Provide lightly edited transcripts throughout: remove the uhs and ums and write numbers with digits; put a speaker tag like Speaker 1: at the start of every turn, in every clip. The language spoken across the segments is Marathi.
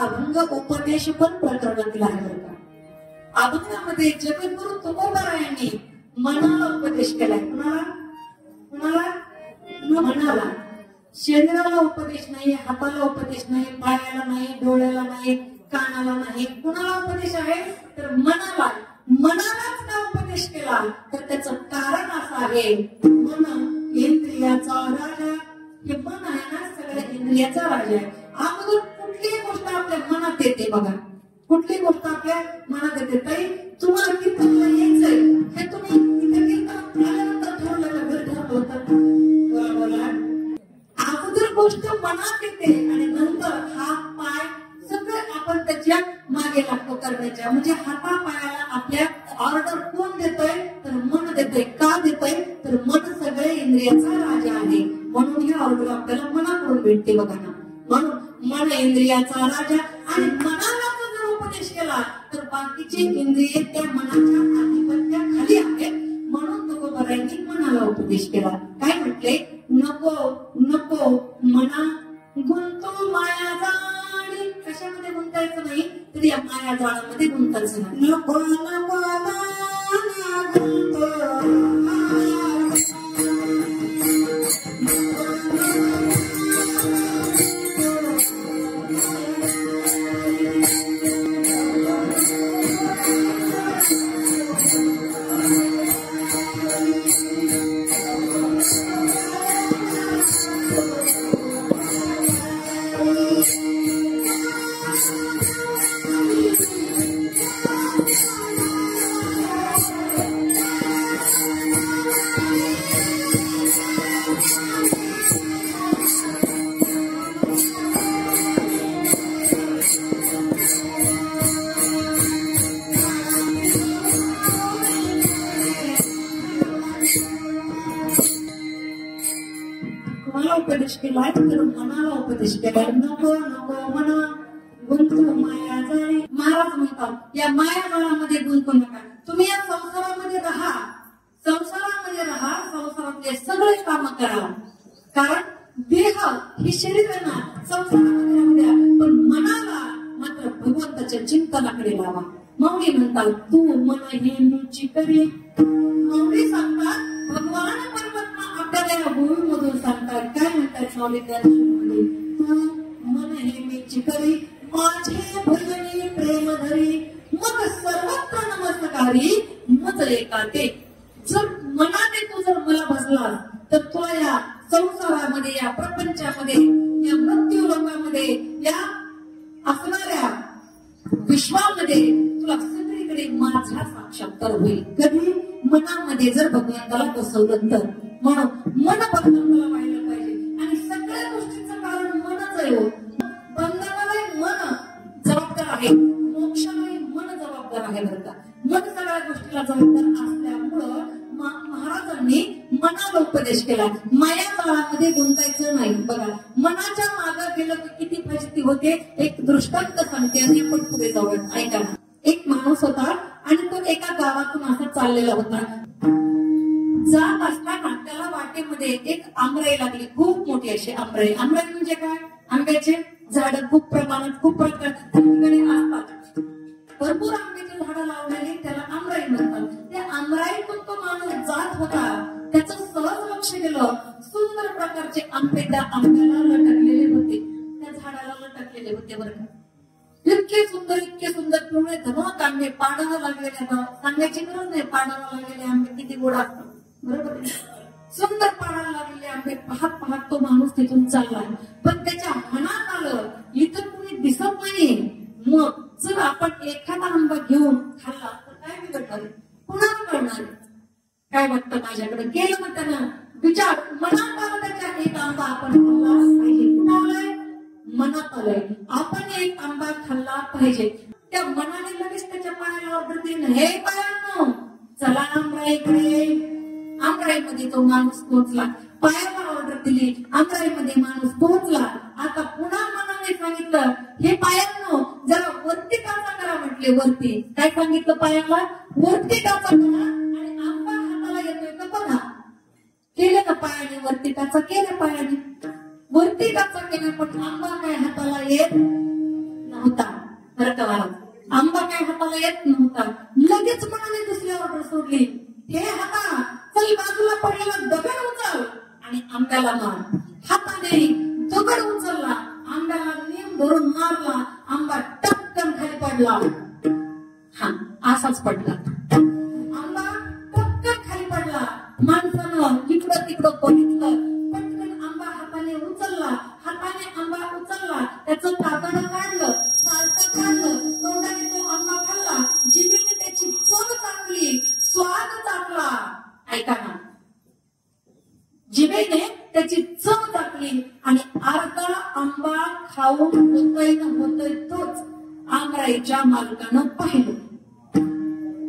Speaker 1: अभंग उपदेश पण प्रकरणातील आहे बरं का. अभंगामध्ये जगद्गुरु तुकोबारायांनी मनाला उपदेश केलाय. कुणाला मनाला. शरीराला उपदेश नाही, हाताला उपदेश नाही, पायाला नाही, डोळ्याला नाही, कानाला नाही. कुणाला उपदेश आहे तर मनाला. मनालाच का उपदेश केला तर त्याचं कारण असं आहे, मन इंद्रियाचा राजा. हे मन आहे ना सगळ्या इंद्रियाचा राजा आहे. अगोदर कुठलीही गोष्ट आपल्या मनात येते बघा, कुठली गोष्ट आपल्या मनात येते. ताई तुम्हाला कीर्तनला यायचंय हे तुम्ही इथे कीर्तन आल्यानंतर ठरवलं का घरी ठरवलं होतं? बोला. अगोदर गोष्ट मनात येते आणि नंतर हात पाय सगळं आपण त्याच्या मागे लागतो करण्याच्या. म्हणजे हाता पायाला आपल्या ऑर्डर कोण देतोय तर मन देतोय. का देतोय तर मन सगळे इंद्रियाचा राजा आहे, म्हणून ही ऑर्डर आपल्याला मनाकडून भेटते बघा ना. म्हणून मन इंद्रियाचा राजा आणि मनाला जर उपदेश केला तर बाकीचे इंद्रिय त्या मनाच्या आधिपत्याखाली आहेत. म्हणून तुकोबारायांनी मनाला उपदेश केला. काय म्हटले? नको नको मना गुंतो माया जाळी. कशामध्ये गुंतायचं नाही तर या माया जाळामध्ये गुंतायचं नाही. नको नको मना गुंतो माया उपदेश केलाय तर मनाला उपदेश केलाय. नको नको मना गुंतू माया जाळी. महाराज म्हणतात या माया जाळामध्ये गुंतू नका. तुम्ही या संसारामध्ये राहा, संसारामध्ये राहा, संसारातले सगळे काम करा. कारण देह हे शरीर आहे ना संसारामध्ये राहू द्या, पण मनाला मात्र भगवंताच्या चिंतनाकडे लावा. माऊली म्हणतात तू मन हे मीची करी. माऊली सांगतात भगवान परमात्मा आपल्याला या भूमीमधून सांगतात. काय म्हणतात स्वामी ज्ञानेश्वरीमध्ये? तू मन हे मीची करी, माझे भजनी प्रेम धरी, मग सर्वत्र नमस्कारी मज एकाते. जर मनाने तू जर मला भजला तर तुला या संसारामध्ये, या प्रपंचामध्ये, या मृत्यू लोकामध्ये, या असणाऱ्या विश्वामध्ये तुला सगळीकडे माझा साक्षात्कार होईल. कधी? मनामध्ये जर भगवंताला बसवलं तर. म्हणून मन भगवंताला पाहिलं पाहिजे आणि सगळ्या गोष्टींचं कारण मनच आहे. बंधनालाही मन जबाबदार आहे, मोक्षालाही मन जबाबदार आहे बरं का. मन सगळ्या गोष्टीला जबाबदार असल्यामुळं महाराजांनी मनाला उपदेश केला. माया जाळामध्ये गुंतायचं नाही. बघा मनाच्या मागे गेलं की किती फजिती होते. एक दृष्टांत सांगते आणि आपण पुढे जाऊ. ऐका ना. एक माणूस होता आणि तो एका गावातून असा चाललेला होता. जात असताना त्याला वाटेमध्ये एक आंबराई लागली, खूप मोठी अशी आंबराई. आंबराई म्हणजे काय? आंब्याचे झाड खूप प्रमाणात, खूप प्रकारचे असतात. भरपूर आंब्याची झाडं लावलेली त्याला आंबराई म्हणतात. त्या आंबराईतून तो माणूस जात होता. त्याचं सहज लक्ष गेलं, सुंदर प्रकारचे आंबे त्या आंब्याला लटकलेले होते, त्या झाडाला लटकलेले होते बरं का. इतके सुंदर पिवळे धमक आंबे, पाडाला लागलेले. सांगायची गरज नाही, पाडाला लागलेले आंबे किती गोड असतात बरोबर. सुंदर पाडाला लागलेले आंबे पाहत पाहत तो माणूस तिथून चालला. पण त्याच्या मनात आलं इथं कुणी दिसत नाही, मग जर आपण एखादा आंबा घेऊन खाल्ला तर काय बिघडणार, कुणाला कळणार, काय वाटतं माझ्याकडे. गेलं मग त्यानं विचार, मनात आलं त्याच्या एक आंबा आपण खाल्ला पाहिजे. कुणाला? मनात आलंय आपण एक आंबा खाल्ला पाहिजे. त्या मनाने लगेच त्याच्या पायाला ऑर्डर दिली, हे पायांनो चला आंबराईकडे. आंबराईमध्ये तो माणूस पोहोचला. पायाला ऑर्डर दिली, आंबराईमध्ये माणूस पोहोचला. आता पुन्हा मनाने सांगितलं, हे पायांनो जरा वरती टाचा करा म्हटले. वरती काय सांगितलं? पायाला वरती टाचा करा आणि आंबा हाताला येतोय का बघा. केलं का पायाने वरती टाचा? केलं पायाने वरती टाचा केला, पण आंबा काय हाताला येत नव्हता. मला येत नव्हता. लगेच मनाने दुसरी ऑर्डर सोडली. हे हाता चल बाजूला पडलेला दगड उचल आणि आंब्याला मार. हाताने दगड उचलला, आंब्याला नेम धरून मारला, आंबा टपकन खाली पडला. हा असाच पडला आंबा, टपकन खाली पडला. माणसानं इकडं तिकडं बघितलं, पटकन आंबा हाताने उचलला, हाताने आंबा उचलला, त्याचं कातडं काढलं, सालटं काढलं, तोंडाने तो आंबा खाल्ला, जिभेने त्याची चव चाकली, स्वाद चाकला. ऐका ना, जिभेने त्याची चव चाकली आणि अर्धा आंबा खाऊन होतोय ना होतोय तोच आमराईच्या मालकानं पाहिलं.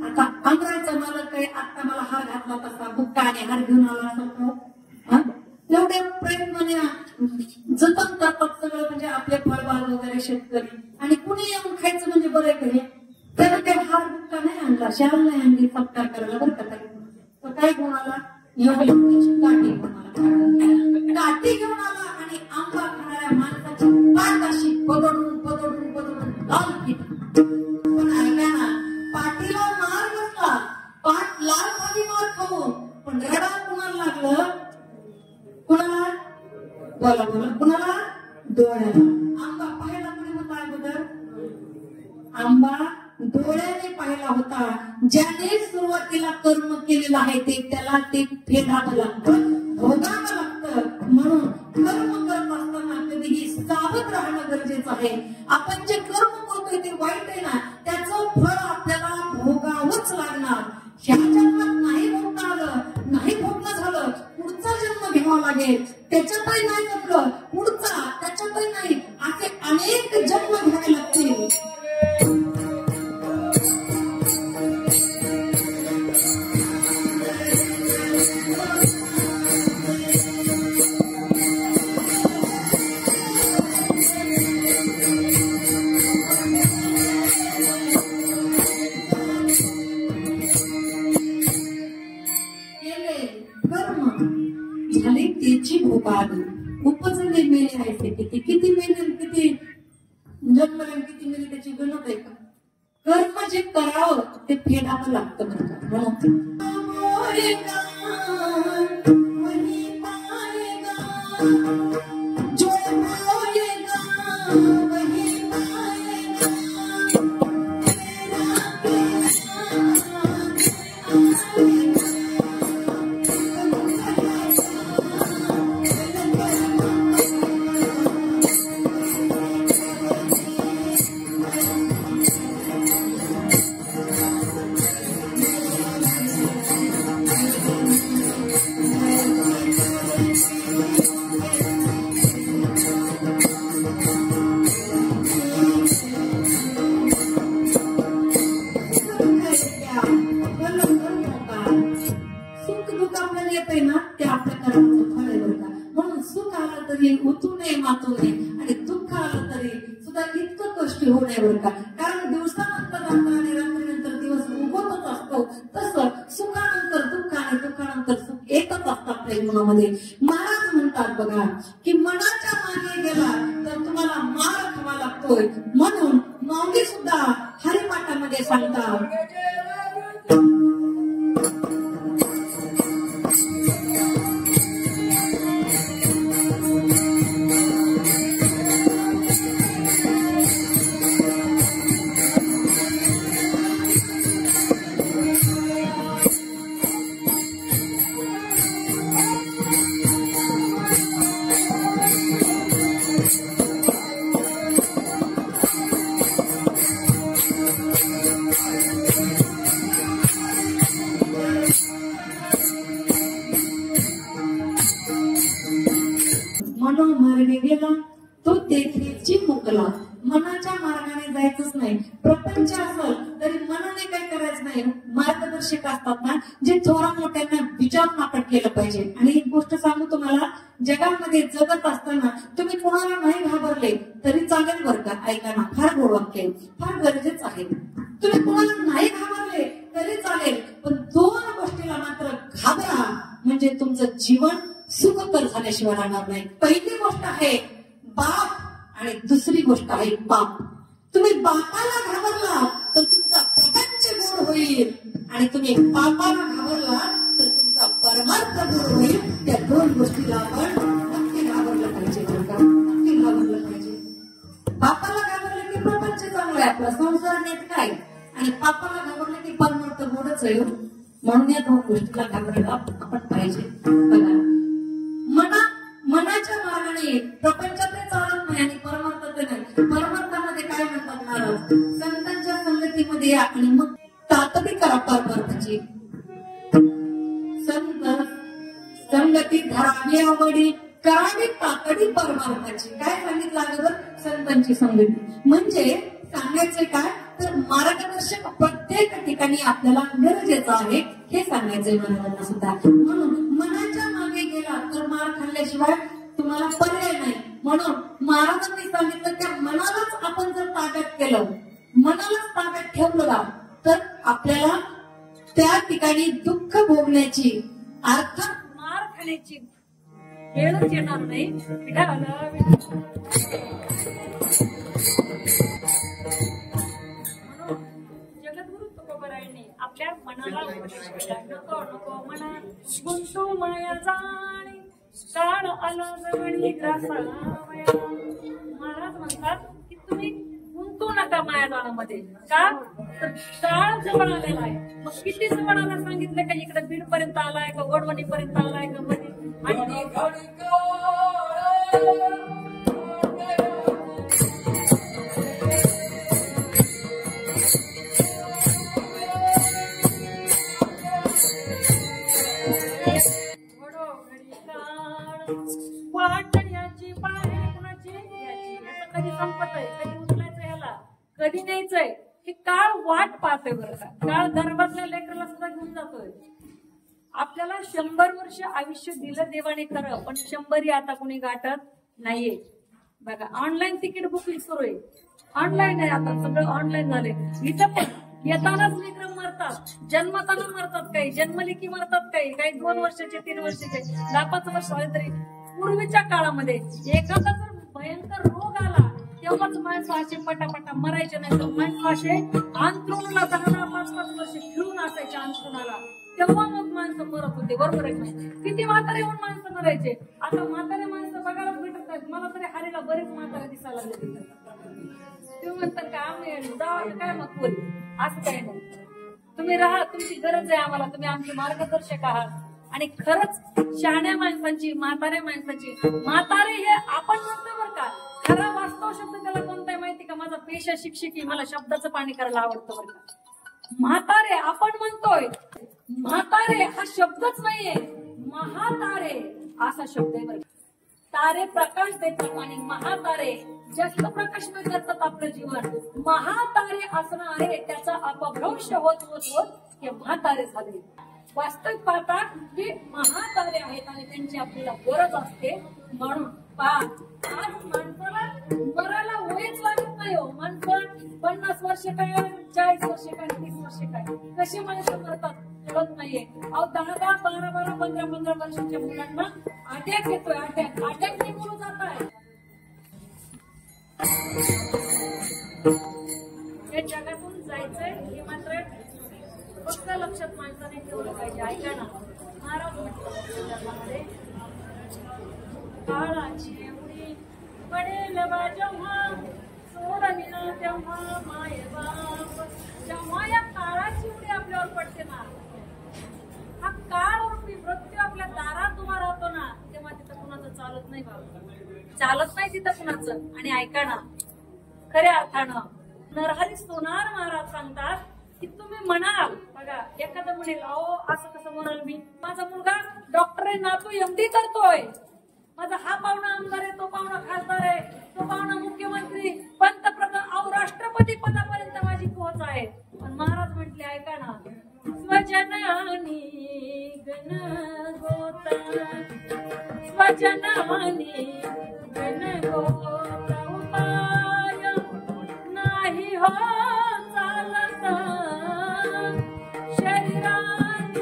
Speaker 1: आता आमराईचा मालक काही आता मला हार घातला तसा बुक्का आणि हार घेऊन आला असं एवढ्या प्रेमाने जतन करतात सगळं, म्हणजे आपले फळबाग वगैरे शेतकरी, आणि कुणी येऊन खायचं म्हणजे बरं आहे. त्याला काही हार बुक्का नाही आणला, शाल नाही आणली सत्कार करायला बरं का. तो काय घेऊन आला, काठी घेऊन आला. काठी घेऊन आला आणि आंबा खाणाऱ्या माणसाची पाठ अशी बदडून बदडून बदडून लाल केली. पण ऐका ना, पाठीला मार बसला, पाठ लाल झाली मार खाऊन, पण रडा कुणाला लागलं, कुणाला बोला बोला, कुणाला, डोळ्याला. आंबा पाहायला कुणी होता अगोदर, आंबा डोळ्याने पाहिला होता. ज्याने सुरुवातीला कर्म केलेलं आहे ते त्याला ते फेडावं लागतं, भोगावं लागतं. म्हणून कर्म करत असताना कधीही सावध राहणं गरजेचं आहे. आपण जे कर्म करतोय ते वाईट आहे ना, त्याचं फळ आपल्याला भोगावंच लागणार. ह्या जन्मात नाही भोगणं आलं, नाही भोगणं झालं, पुढचा जन्म घ्यावा लागेल. त्याच्यातही नाही जमलं, पुढचा, त्याच्यातही नाही, असे अनेक जन्म घ्यावे लागतील. झाले त्याची भोपाल उपजले मेले आहे. किती मेले, किती जन्मले, किती मेले त्याची गणत आहे का. कर्म जे करावं ते फेडावं लागतं बरं का. आणि दुःख आलं तरी सुद्धा इतकं कष्ट होऊ नये बरं का. कारण दिवसानंतर रात्र आणि रात्रीनंतर दिवस उगवतच असतो, तसं सुखानंतर दुःख आणि दुःखानंतर सुख येतच असतं आपल्या जीवनामध्ये. महाराज म्हणतात बघा की मनाच्या मागे गेला तर तुम्हाला मार खावा लागतोय. म्हणून माऊली सुद्धा हरिपाठामध्ये सांगतात, मनोमार्गे गेला तो तेथेची मुकला. मनाच्या मार्गाने जायचंच नाही. प्रपंच असेल तरी मनाने काय करायचं नाही. मार्गदर्शक असतात ना, जे थोरा मोठ्यांना विचारून आपण केलं पाहिजे. आणि एक गोष्ट सांगू तुम्हाला, जगामध्ये जगत असताना तुम्ही कोणाला नाही घाबरले तरी चालेल बरं का. ऐका ना, फार गोड वाक्य, फार गरजेचं आहे. तुम्ही कोणाला नाही घाबरले तरी चालेल, पण दोन गोष्टीला मात्र घाबरा, म्हणजे तुमचं जीवन सुखकर झाल्याशिवाय राहणार नाही. पहिली गोष्ट आहे बाप आणि दुसरी गोष्ट आहे पाप. तुम्ही बापाला घाबरला तर तुमचा प्रपंच गोड होईल आणि तुम्ही पापाला घाबरला तर तुमचा परमार्थ गोड होईल. त्या दोन गोष्टीला आपण नक्की घाबरलं पाहिजे. नक्की घाबरलं पाहिजे. बापाला घाबरलं की प्रपंच चांगला आहे आपला, संसार नेट काय, आणि पापाला घाबरलं की परमार्थ गोडच आहे. म्हणून या दोन गोष्टीला घाबरायला आपण पाहिजे. बघा, मनाच्या मार्गाने प्रपंचात चालत नाही आणि परमार्थात नाही. परमार्थामध्ये काय म्हणतात महाराज, संतांच्या संगतीमध्ये या आणि मग तातडी करा परमार्थाची. संगती धरावी आवडी करावी तातडी परमार्थाची. काय सांगितलं अगोदर, संतांची संगती म्हणजे सांगायचे काय तर मार्गदर्शक प्रत्येक ठिकाणी आपल्याला गरजेचं आहे हे सांगायचंय महाराजांना सुद्धा. म्हणून मनाच्या मागे गेला तर मार खाल्ल्याशिवाय तुम्हाला पर्याय नाही. म्हणून महाराजांनी सांगितलं त्या मनालाच आपण जर ताब्यात केलं, मनालाच ताब्यात ठेवलं तर आपल्याला त्या ठिकाणी दुःख भोगण्याची अर्थात मार खाण्याची वेळच येणार नाही. जगद्गुरु तुकोबरायांनी आपल्या मनाला नको नको मना गुंतू माया जाणी काळ आला जवळी ग्रासावया. महाराज म्हणतात की तुम्ही गुंतू नका मायाजाळामध्ये. का तर काळ जवळ आलेला आहे. मग किती जवळ आला सांगितलं का, इकडे बीड पर्यंत आलाय का, वडवणी पर्यंत आलाय का, मध्ये आणि वाटण्याची पाणी कुणाची याची कधी संपत आहे, कधी उचलायचं याला, कधी न्यायचंय. हे काळ वाट पाहतोय बरं का. काळ गर्भातल्या लेकराला सुद्धा घेऊन जातोय. आपल्याला 100 वर्ष आयुष्य दिलं देवाने खरं, पण 100 आता कोणी गाठत नाहीये. बघा, ऑनलाईन तिकीट बुकिंग सुरू आहे. ऑनलाईन आहे, आता सगळं ऑनलाईन झालंय. इथं पण येतानाच लेकरं मरतात, जन्मताना मरतात, काही जन्मले की मरतात, काही 2 वर्षाचे 3 वर्षाचे 10-5 वर्ष झाले तरी. पूर्वीच्या काळामध्ये एखादा जर भयंकर रोग आला तेव्हाच माणसं असे पटापटा मरायचे नाही. तर माणसं असे अंथरुणाला 10-5 वर्ष खेळून असायचे अंथरुणाला, तेव्हा मग माणसं मरत होते. बरोबर आहे नाही? किती म्हातारे होऊन माणसं मरायचे. आता म्हातारे माणसं बघायला भेटत आहेत. मला तरी हारीला बरेच म्हातारे दिसायला लागले. तुम्ही म्हणतात का आम्ही जावं काय मग बोल, असं काही नाही. तुम्ही राहा, तुमची गरज आहे आम्हाला, तुम्ही आमचे मार्गदर्शक आहात. आणि खरंच शहाण्या माणसांची, म्हाताऱ्या माणसाची, म्हातारे हे आपण म्हणतो बरं का, खरा वास्तव शब्द त्याला कोणता आहे माहिती का, माझा पेशा शिक्षकी, मला शब्दाचं पाणी करायला आवडतं बरं का. म्हातारे आपण म्हणतोय, म्हातारे हा शब्दच नाहीये, महातारे असा शब्द आहे बरं. तारे प्रकाश देतात आणि महातारे जास्त प्रकाशमय करतात आपलं जीवन. महातारे असणारे त्याचा अपभ्रंश होत होत होत हे म्हातारे झाले. वास्तविक पाहता हे महातारे आहेत आणि त्यांची आपल्याला गरज असते. म्हणून आज माणसाला मरायला वयच लागत नाही हो. माणसं 50 वर्ष काय, 40 वर्ष काय, 30 वर्ष काय, कशी माणसं मरतात कळत नाहीये. अहो 10-10, 12-12, 15-15 वर्षाच्या मुलांना अटॅक येतोय. अटॅक निघून जात आहे. या जगातून जायचंय हे मात्र फक्त लक्षात माणसाने ठेवलं पाहिजे. ऐका ना, महाराज म्हटलं काळाची एवढी पडेल बा जेव्हा सोडविना तेव्हा माय बाप. जेव्हा या काळाची एवढी आपल्यावर पडते ना, हा काळ रूपी मृत्यू आपल्या दारात उभा राहतो ना, तेव्हा तिथं कुणाचं चालत नाही बाबा, चालत नाही तिथं कुणाचं. आणि ऐका ना, खऱ्या अर्थानं नरहरी सोनार महाराज सांगतात की तुम्ही म्हणाल, बघा एखादं म्हणेल अहो असं कसं म्हणाल मी, माझा मुलगा डॉक्टर आहे ना, तो MD करतोय, माझा हा पाहुणा आमदार आहे, तो पाहुणा खासदार आहे, तो पाहुणा मुख्यमंत्री, पंतप्रधान, अहो राष्ट्रपती पदापर्यंत माझी पोहोच आहे. पण महाराज म्हटले ऐका ना, स्वजनानी गण गोता, स्वजनानी गण गोता उपाय नाही हो चालत शरीरानी.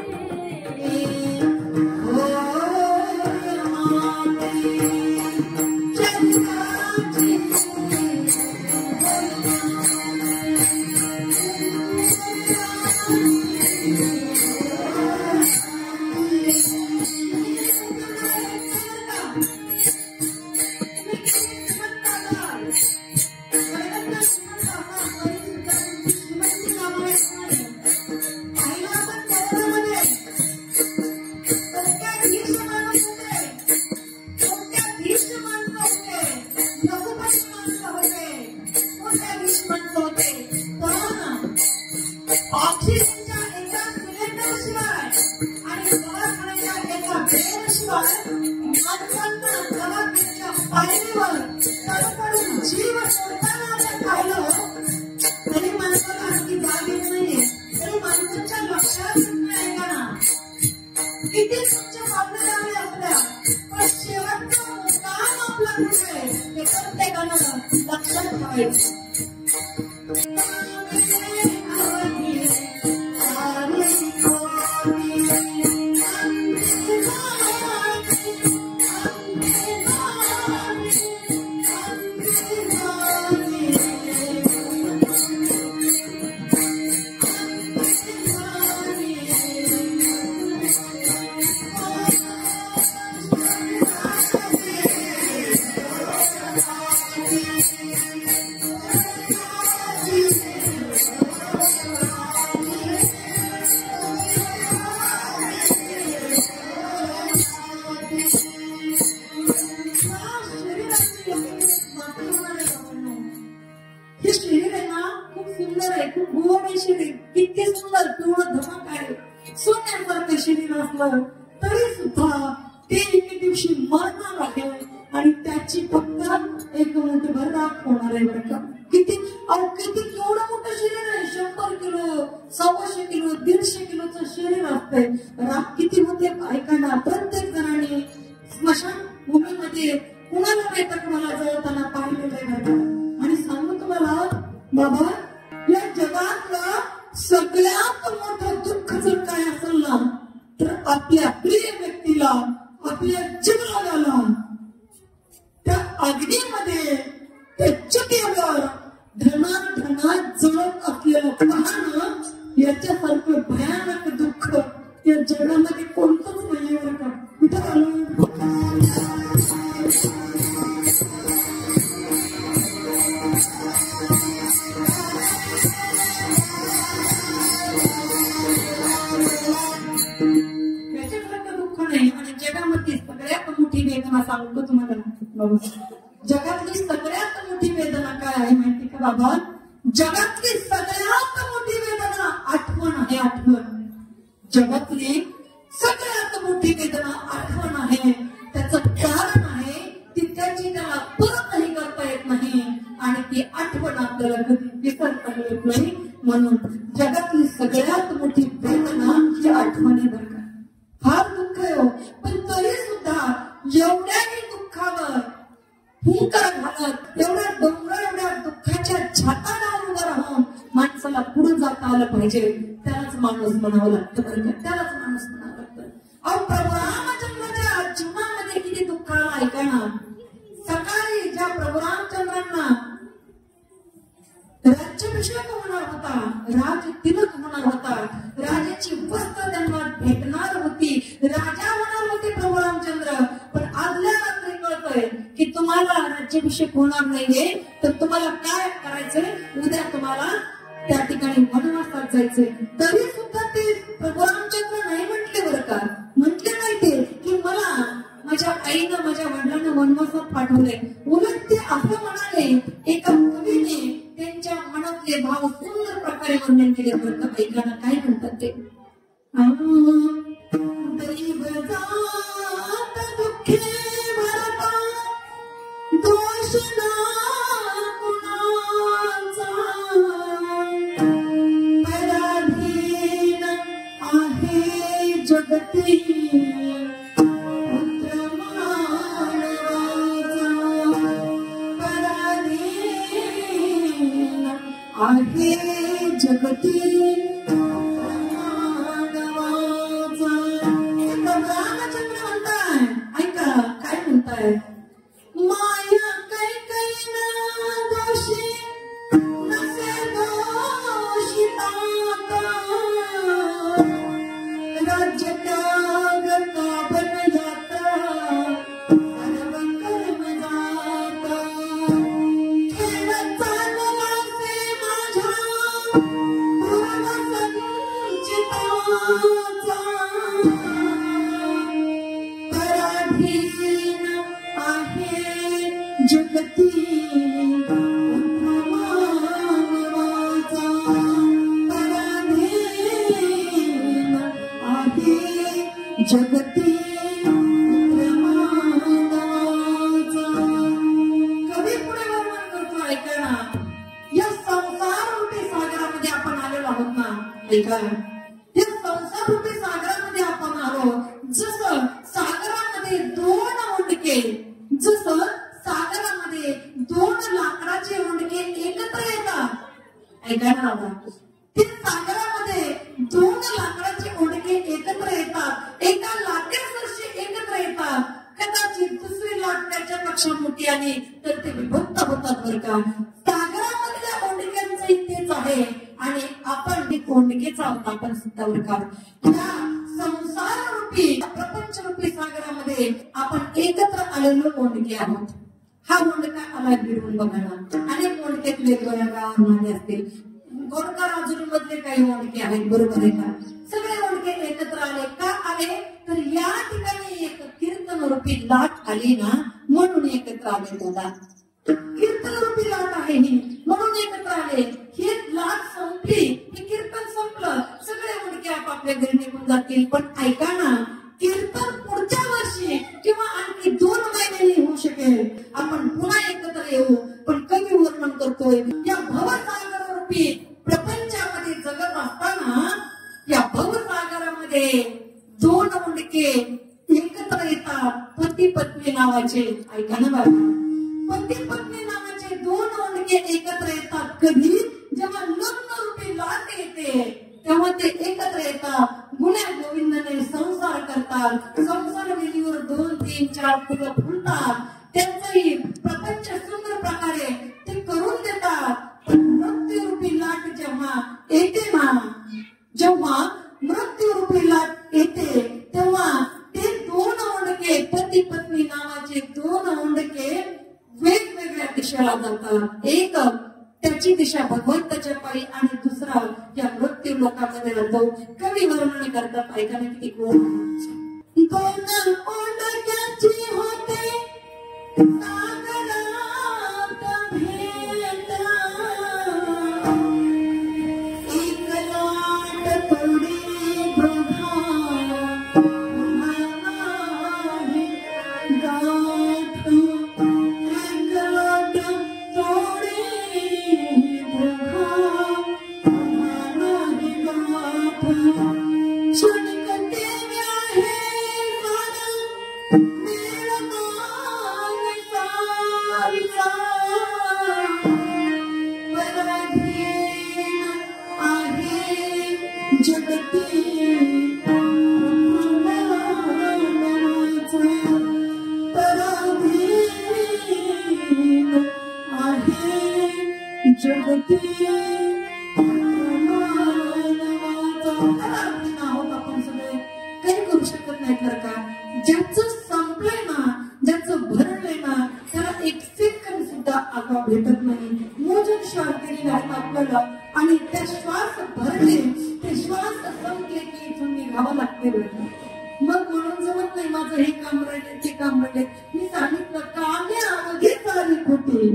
Speaker 1: वीस माणसं होते, पण ऑक्सिजनच्या एका सिलेंडरशिवाय आणि दवाखान्याच्या एका बेडशिवाय माणसांना दवाखान्याच्या पायरीवर तडफडून जीव सोडताना आपण पाहिलं, तरी माणसाला आणखी जाग येत नाहीये, तरी माणसाच्या लक्षात नाही का ना किती स्वच्छ पावणे असल्या, पण शेवटचा मुक्काम आपला कुठे हे प्रत्येकानं लक्षात ठेवायचं. तरी सुद्धा ते एके दिवशी मरणार आहे आणि त्याची फक्त एक मोठभर राख होणार आहे. बरं का, किती किती केवढं मोठं शरीर आहे, 100 किलो 125 किलो 150 किलोचं शरीर असतंय. राख किती होते ऐका ना. प्रत्येक जणांनी स्मशान भूमीमध्ये कुणाला माहित मला जळताना पाहिलेलं आहे. बरं का, आणि सांगू तुम्हाला बाबा, या जगातलं सगळ्यात मोठं दुःख जर काय असेल ना, तर आपल्या प्रिय व्यक्तीला, आपल्या जीवनाला त्या अग्नीमध्ये त्या चितेवर ढणाढणात जळत असलेलं पाहणं याच्यासारखं भयानक दुःख या जगामध्ये कोणतंच नाही. बरं का, वेदना सांगतो तुम्हाला. जगातली सगळ्यात मोठी वेदना काय आहे माहिती का बाबा? जगातली सगळ्यात मोठी वेदना आठवण आहे. आठवण जगातली सगळ्यात मोठी वेदना आठवण आहे. त्याचं कारण आहे ती त्याची त्याला परत नाही करता येत नाही आणि ती आठवण आपल्याला कधी विसरता येत नाही. म्हणून जगातली सगळ्यात मोठी वेदना ही आठवण आहे. बरं का, फार दुःख आहे हो, पण तरी सुद्धा एवढ्याही दुःखावर हुंकार घालत, एवढ्या डोंगर एवढ्या दुःखाच्या छाताडावर उभं राहून माणसाला पुढे जाता आलं पाहिजे. त्यालाच माणूस म्हणावं लागतं. बरं का, त्यालाच माणूस म्हणावं लागतं. अहो, प्रभू रामचंद्राच्या जीवनामध्ये किती दुःख आलं ऐका ना. सकाळी ज्या प्रभू रामचंद्रांना राज्याभिषेक होणार होता, राज तिलक होणार होता, राजाची वस्त्र त्यांना भेटणार होती, राजा होणार होते प्रभू रामचंद्र, पण आदल्या रात्री कळतंय की तुम्हाला राज्याभिषेक होणार नाहीये, तर तुम्हाला काय करायचंय, उद्या तुम्हाला त्या ठिकाणी वनवासात जायचंय. तरी सुद्धा ते प्रभू रामचंद्र नाही म्हटले. बरं का, म्हटले नाही ते की मला माझ्या आईनं माझ्या वडिलांना वनवासात पाठवलंय. उलट ते असं म्हणाले, एका कवीने त्यांच्या मनातले भाव सुंदर प्रकारे वर्णन केले. बरं का, ऐकायला काय म्हणतात ते? दैव जात दुःखे भरता दोष ना कुणाचा, पराधीन आहे जगती पुत्र मानवाचा, पराधीन आहे जगती माया काही काही ना दोषी नसे दोषिता, राज्य त्याग का बन जाता, सर्व कर्म जाता, खेळ चालला से माझ्या पूर्ण संचिताचा, पराधीन आहे जगती पुत्र मानवाचा. जगती कवी पुढे वर्णन करतो, ऐका ना, या संसार रूपी सागरामध्ये आपण आलेलो आहोत ना, ऐका, या संसार रूपी सागरामध्ये आपण आलो. जसं सागरामध्ये दोन ओंडके, जसं सागरामध्ये दोन लाकडाचे ओंडके एकत्र येतात, ऐका ना, ते सागरामध्ये दोन लाकडाचे ओंडके एकत्र येतात, एका लाटेसरशी एकत्र येतात. कदाचित दुसरी लाट त्याच्यापेक्षा मोठी आली तर ते विभक्त होतात बरं का. सागरामधल्या ओंडक्यांचं तेच आहे आणि आपण ते ओंडकेच आहोत आपण सुद्धा बरं का. या संसार रूपी प्रपंच रूपी सागरामध्ये आपण एकत्र आलेलो ओंडके आहोत. हा ओंडका आला गिळून बघायला. अनेक ओंडके वेगवेगळ्या गावांमध्ये असतील, गोरका राजुरी मधले काही ओंडके आहेत, बरोबर आहे का. सगळे ओंडके एकत्र आले का आले तर या ठिकाणी एक कीर्तन रूपी लाट आली ना, म्हणून एकत्र आले. दादा कीर्तन रूपी लाट आहे ही, म्हणून एकत्र आले. ही लाट संपली, हे कीर्तन संपलं, सगळे ओंडके आपापल्या घरी निघून जातील. पण ऐका ना, कीर्तन पुढच्या वर्षी किंवा आणखी 2 महिन्यांनी होऊ शकेल, आपण पुन्हा एकत्र येऊ. पण कवी वर्णन करतोय, या भवसागर रूपी प्रपंचामध्ये जगत असताना या भवसागरामध्ये 2 ओंडके एकत्र येतात, पती पत्नी नावाचे. ऐका ना बाबा, पती पत्नी नावाचे 2 ओंडके एकत्र येतात. कधी जेव्हा लग्न रूपी लाट येते तेव्हा ते एकत्र येतात, गुण्या गोविंदाने संसार करतात. संसार विधीवर 2, 3, 4 फुलं फुलतात. त्यांचाही प्रपंच सुंदर प्रकारे ते करून देतात. मृत्यूरूपी लाट जेव्हा येते ना, जेव्हा मृत्यूरूपी लाट येते तेव्हा ते 2 ओंडके, पती पत्नी नावाचे 2 ओंडके वेगवेगळ्या दिशेला जातात. एक त्याची दिशा भगवंताच्या पायी आणि दुसरा या मृत्यू लोकांमध्ये जातो. कवी वर्णन करतात, ऐका ना किती गोड. 2 ओंडक्याची होते सागरात भेट, एक लाट थोडी बघा नाही गाठ, एक लाट थोडी बघा नाही गाठ. क्षणिक देवी आहे जगती आहोत आपण सगळे, काही करू शकत नाही बरं का. ज्याचं संपलंय ना, ज्याचं भरलंय ना, त्याला एक सेकंद सुद्धा आगा भेटत नाही. मोजून श्वास दिलेले आहेत आपल्याला आणि त्या श्वास भरले, ते श्वास संपले की इथून निघावं लागते बरं. मग म्हणून जमत नाही माझं हे काम राहिले ते काम राहिले. मी सांगितलं कामे अवघे चाली खोटी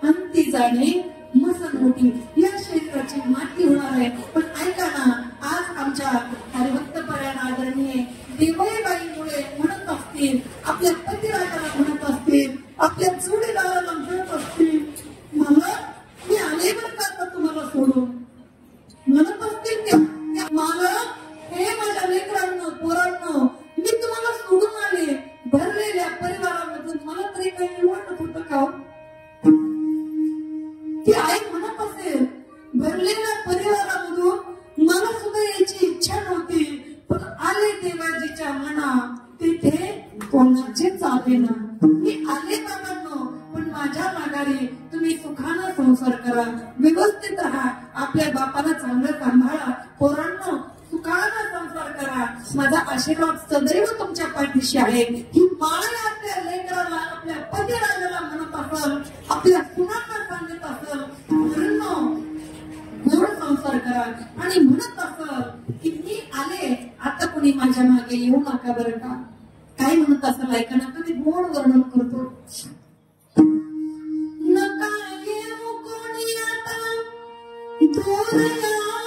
Speaker 1: आणि ती जाणे मसन मोठी. या शरीराची माती होणार आहे. पण ऐका ना, आज आमच्या हरिभक्त परायण आदरणीय देवईबाईमुळे म्हणत असतील, आपल्या पतिराजाला म्हणत असतील, आपल्या जोडीदाराला म्हणत असतील, मला मी आले बरं का आता तुम्हाला सोडून, म्हणत असतील की मला हे माझ्या लेकरांना पोरांना मी तुम्हाला सोडून आले. भरलेल्या परिवारामधून मला तरी काही वाटत होतं का. ती आई म्हणत असेल, भरलेल्या परिवारामधून मला सुद्धा यायची इच्छा नव्हती, पण आले देवाजीच्या मना तिथे कोणाचेच आले ना. मी आले बाबांनो, पण माझ्या माघारी तुम्ही सुखानं संसार करा, व्यवस्थित राहा, आपल्या बापाला चांगलं सांभाळा, पोरांना सुखानं संसार करा. माझा आशीर्वाद सदैव तुमच्या पाठीशी आहे. ही माय आपल्या लेकराला, आपल्या पतिराजाला म्हणत असेल, आपल्या सुनांना सांगत असेल, गोड संसार करा. आणि म्हणत असेल की मी आले, आता कोणी माझ्या मागे येऊ नका बरं का. काय म्हणत असेल ऐका ना, तुम्ही गोड वर्णन करतो. नका येऊ कोणी आता दूर यावं,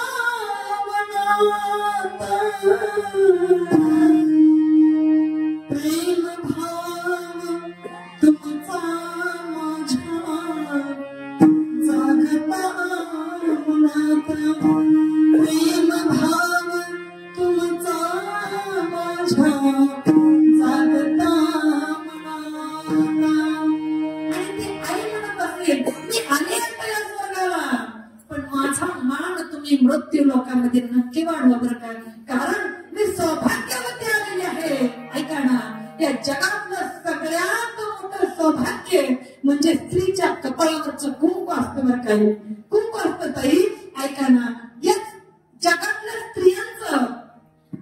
Speaker 1: तुम्ही मृत्यू लोकांमध्ये नक्की वाढवा बरं का, कारण मी सौभाग्यवती आलेली आहे. ऐका ना, या जगातलं सगळ्यात मोठं सौभाग्य म्हणजे स्त्रीच्या कपाळावरचं कुंकू असतं बरं का. कुंकू असतं ताई. ऐका ना, या जगातल्या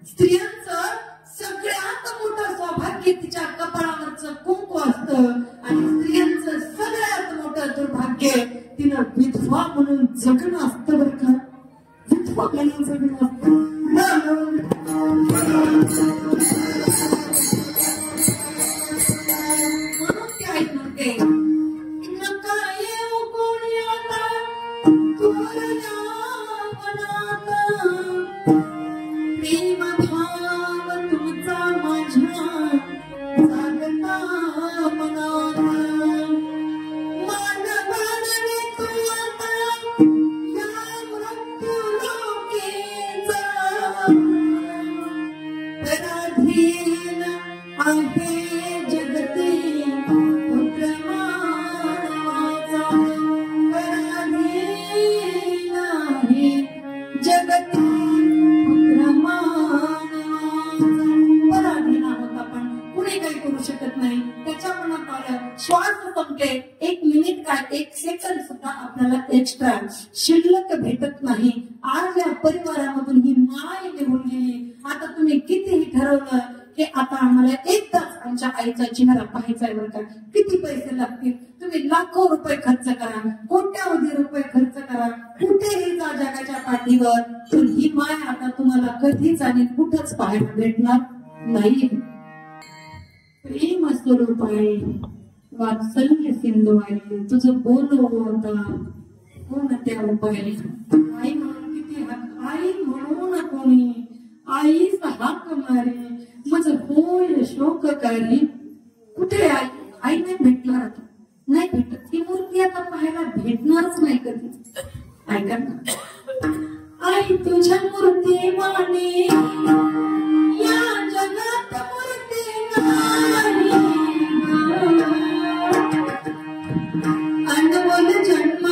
Speaker 1: स्त्रियांचं सगळ्यात मोठं सौभाग्य तिच्या कपाळावरचं कुंकू असतं. आणि स्त्रियांचं सगळ्यात मोठं दुर्भाग्य तिनं विधवा म्हणून जगणं असतं बरं का. विधवा म्हणून जगणं असतं. म्हणून ते आहेत म्हणते, नका येऊ कोणी आता तुझ्या मनात, प्रेम भाव तुमचा माझ्या जागता मनात. मानवाने तू आता या मृत्यू लोकेचा पराधीन आहे जगती पुत्र मानवाचा. पराधीन आहे जगती पुत्र मानवाचा. पराधीन आहोत आपण, कुणी काही करू शकत नाही. त्याच्या मनात आलं श्वास संपले, 1 मिनिट काय 1 सेकंद सुद्धा आपल्याला एक्स्ट्रा शिल्लक भेटत नाही. आज या परिवारामधून ही माय निघून गेली. आता तुम्ही कितीही ठरवलं की आता आम्हाला एकदाच आमच्या आईचा चेहरा पाहायचा आहे बरं का, किती पैसे लागतील, तुम्ही लाखो रुपये खर्च करा, कोट्यावधी रुपये खर्च करा, कुठेही जा जगाच्या पाठीवर, पण ही माय आता तुम्हाला कधीच आणि कुठंच पाहायला भेटणार नाही. प्रेम स्वरूप आहे, वात्सल्य सिंधू आहे, तुझं बोलवता कोणत्या उपाय. आई म्हणून किती आई म्हणून कोणी आईच हाक मारे माझं होय शोककारी. कुठे आई? आई नाही भेटणार आता, नाही भेटत. ती मूर्ती आता पाहायला भेटणारच नाही कधी. ऐका ना, आई तुझ्या मूर्ती माने या जगात मूर्ती नाही. अनमोल जन्म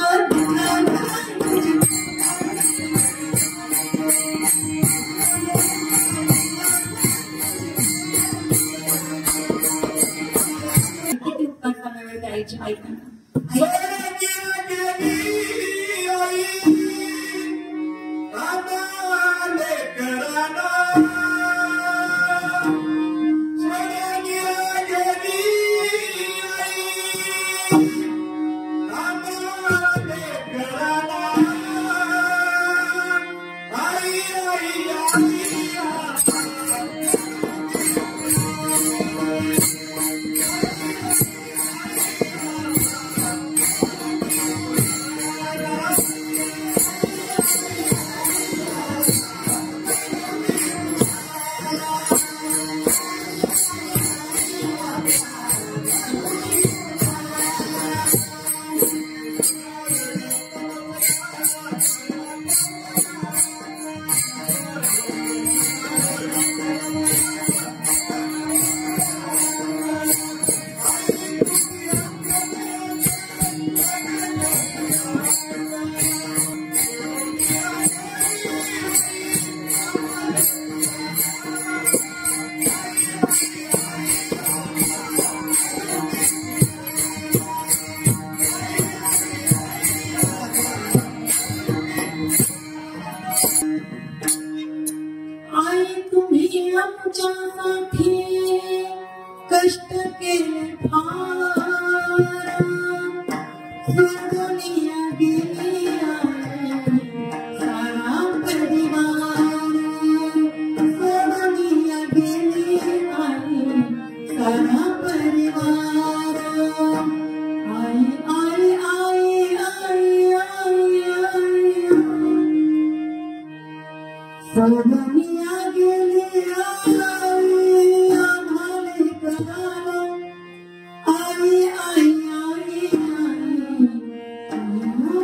Speaker 1: आमच्यासाठी कष्ट केले फार, दुनिया गेली सारा परिवार, दुनिया गेली सारा परिवार. आई आई आई आई आई दुनिया गेली आम्हाले कराला. आई आई आई आई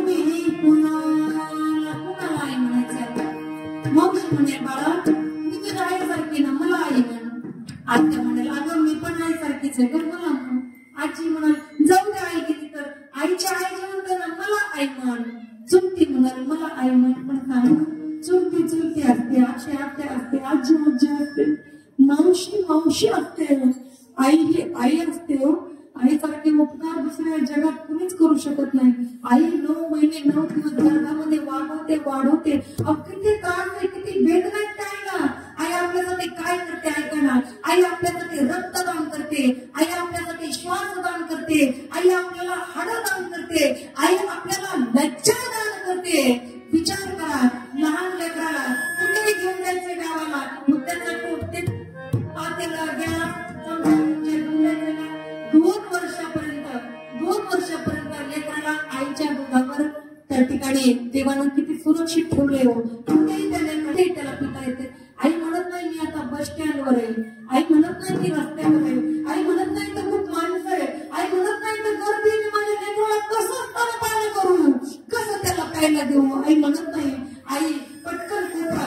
Speaker 1: मी कुणाला आई म्हणायचं. मग म्हणे बाळा मी तुझ्या आईसारखी ना, मला आई म्हण. आत्या म्हणाल अगं मी पण आईसारखीच आहे ग, मला म्हण. आजी म्हणाल जाऊ दे आई गेली तर, आईच्या आई म्हणून मला आई म्हण. चुकती म्हणाल मला आई पण सांग, चुलती चुलती असते, आजी आत्या असते, आजी आजी असते, मावशी मावशी असते, आई ही आई असते हो. आईसारखे उपकार दुसऱ्या जगात कुणीच करू शकत नाही. आई 9 महिने 9 दिवस गर्भामध्ये वाढवते वाढवते. किती त्रास, किती वेदना आहेत आईला. आई आपल्यासाठी काय करते ऐका ना. आई आपल्यासाठी रक्तदान करते, आई आपल्यासाठी श्वासदान करते, आई आपल्याला हाडदान करते, आई आपल्याला लज्जादान करते. विचार करा, लहान लेकराला कुठेही घेऊन जायचं गावाला, मग त्याचं पोट ते पातेला गॅस 2 वर्षापर्यंत लेकराला आईच्या दुधावर त्या ठिकाणी देवानं किती सुरक्षित ठेवले हो. त्याला पिता येते. आई म्हणत नाही मी आता बस स्टँडवर आहे, आई म्हणत नाही मी रस्त्यावर आहे, आई म्हणत नाही तर खूप माणसं आहे, आई म्हणत नाही तर गर्दी मी माझ्या लेकराला कसं स्तनपान करू, कसं त्याला प्यायला देऊ. आई म्हणत नाही. आई पटकन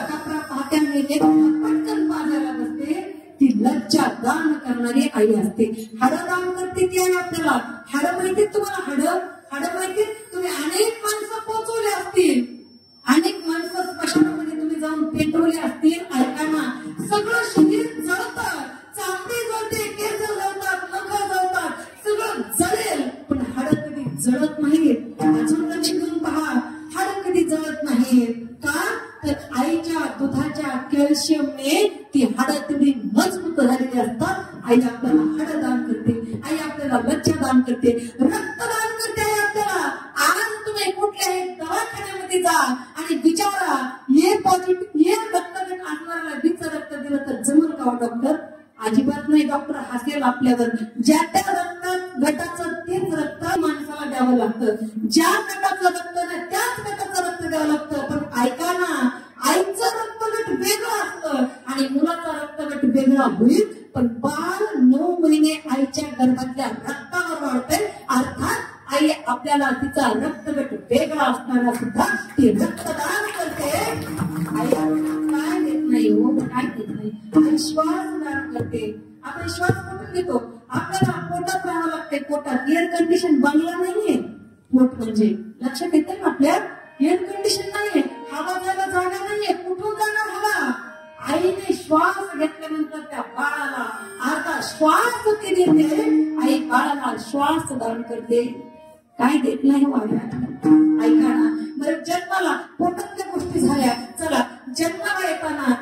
Speaker 1: कपडा पाहत्याने पटकन पाजायला बसते. ती लज्जा दान करणारी आई असते. हाडदान करते ती आई आपल्याला. हाड माहिती तुम्हाला, हाड माहिती. तुम्ही अनेक माणसं पोचवले असतील, अनेक माणसं स्मशानामध्ये तुम्ही जाऊन पेटवले असतील. ऐका ना, सगळं शरीर जळतं, चामडी जळते, केस जळतात, नख जळतात, सगळं जळेल, पण हाड कधी जळत नाहीत. अजून लक्ष देऊन पहा, हाड कधी जळत नाहीत. का तर आईच्या दुधाच्या कॅल्शियमने ती हाडं तेवढी मजबूत झालेली असतात. आई आपल्याला हाडदान करते, आई आपल्याला लज्जादान करते, रक्तदान करते आई आपल्याला. आज तुम्ही कुठल्याही दवाखान्यामध्ये जा आणि विचारा, ए पॉझिटिव्ह ए रक्तगट असणाऱ्याला बीचं रक्त दिलं तर जमल का डॉक्टर? अजिबात नाही. डॉक्टर हसेल आपल्यावर. ज्या त्या गटाचं तेच रक्त माणसाला द्यावं लागतं, ज्या गटाचं रक्त नाही त्याच गटाचं रक्त द्यावं लागतं. पण ऐका ना, आईचं रक्तगट वेगळं असतं आणि मुलाचा रक्तगट वेगळा होईल. पण बाळ 9 महिने आईच्या गर्भातल्या रक्तावर वाढतंय. अर्थात आई आपल्याला तिचा रक्तगट वेगळा असणारा सुद्धा ती रक्तदान करते. आई काय देत नाही हो, काय देत नाही. आई श्वास दान करते. आपण श्वास कुठून घेतो? आपल्याला पोटात राहावं लागते. पोटात एअर कंडिशन बंगला नाहीये पोट म्हणजे. लक्षात येते ना आपल्या? एअर कंडिशन नाहीये, हवा जायला जागा नाहीये. कुठून जाणार हवा? आईने श्वास घेतल्यानंतर त्या बाळाला अर्धा श्वास ती देते. आई बाळाला श्वास दान करते. काय देत नाही वाढल्या. ऐका ना, बरं जन्माला पोटातल्या गोष्टी झाल्या. चला, जन्माला येताना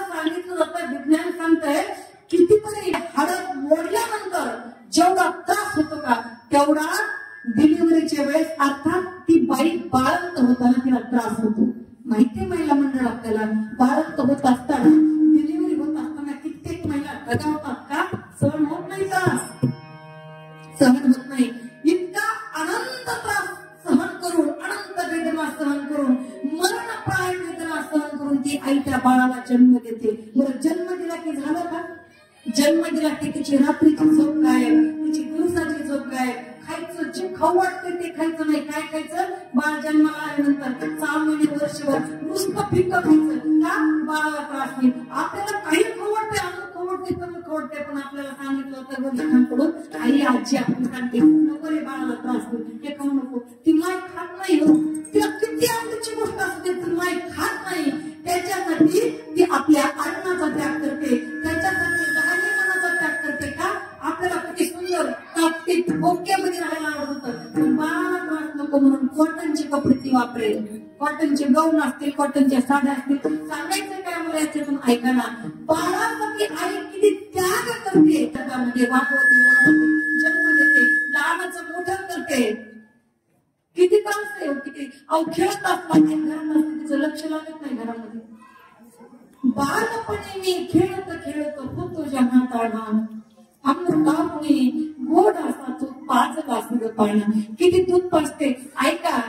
Speaker 1: सांगितलं जातं, विज्ञान सांगतंय कितीतरी हाडं मोडल्यानंतर जेवढा त्रास होतो का तेवढा डिलिव्हरीच्या वेळेस, अर्थात ती बाई बाळंत होताना तिला त्रास होतो. माहितीये महिला मंडळ आपल्याला, बाळंत होत असताना, डिलिव्हरी होत असताना कित्येक महिला दगावतात का? सहन होत नाही त्रास, सहन होत नाही. इतका अनंत त्रास सहन करून, अनंत वेदना सहन करून, मरणप्राय वेदना सहन करून ती आई त्या बाळाला जन्म देते. बरं, जन्म दिला की झालं का? जन्म दिला की तिची रात्रीची झोप गायब, तिची दिवसाची झोप गायब. खायचं जे खाऊ वाटते ते खायचं नाही. काय खायचं? बाळ जन्माला आल्यानंतर 6 महिने वर्षभर नुसतं फिक्क खायचं का? बाळाला त्रास होईल. आपल्याला काही खाऊ वाटते, अन्न खाऊ वाटते, कमी खाऊ वाटते, पण आपल्याला सांगितलं होतं वडिलांकडून, आई आजी आपण सांगते नको रे बाळाला त्रास होईल, हे खाऊ नको. ती माय खात नाही हो. तिला किती आवडीची गोष्ट असते ती माय खात नाही. त्याच्यासाठी ती आपल्या अन्नाचा त्याग करते, त्याच्यासाठी धान्यमानाचा त्याग करते. का? आपल्याला किती सुंदर तापटीत बोक्यामध्ये राहायला आवडत होतं, बाळाला त्रास नको म्हणून कॉटनचे कपडे ती वापरेल. कॉटनचे गाऊन असतील, कॉटनच्या साड्या असतील. सांगायचं काय मला याच्यातून? ऐका ना, बाळासाठी आई किती त्याग करते. जगामध्ये वापरते, जन्म देते, लहानाचं मोठं करते. किती त्रास आहे, किती अहो खेळत असतात घरात, तिचं लक्ष लागत नाही घरामध्ये. बालपणी मी खेळत होतो जेव्हा ताडा अमृतापुणी गोड असा तू पाजत असं पाना. किती दूध पाजते ऐका.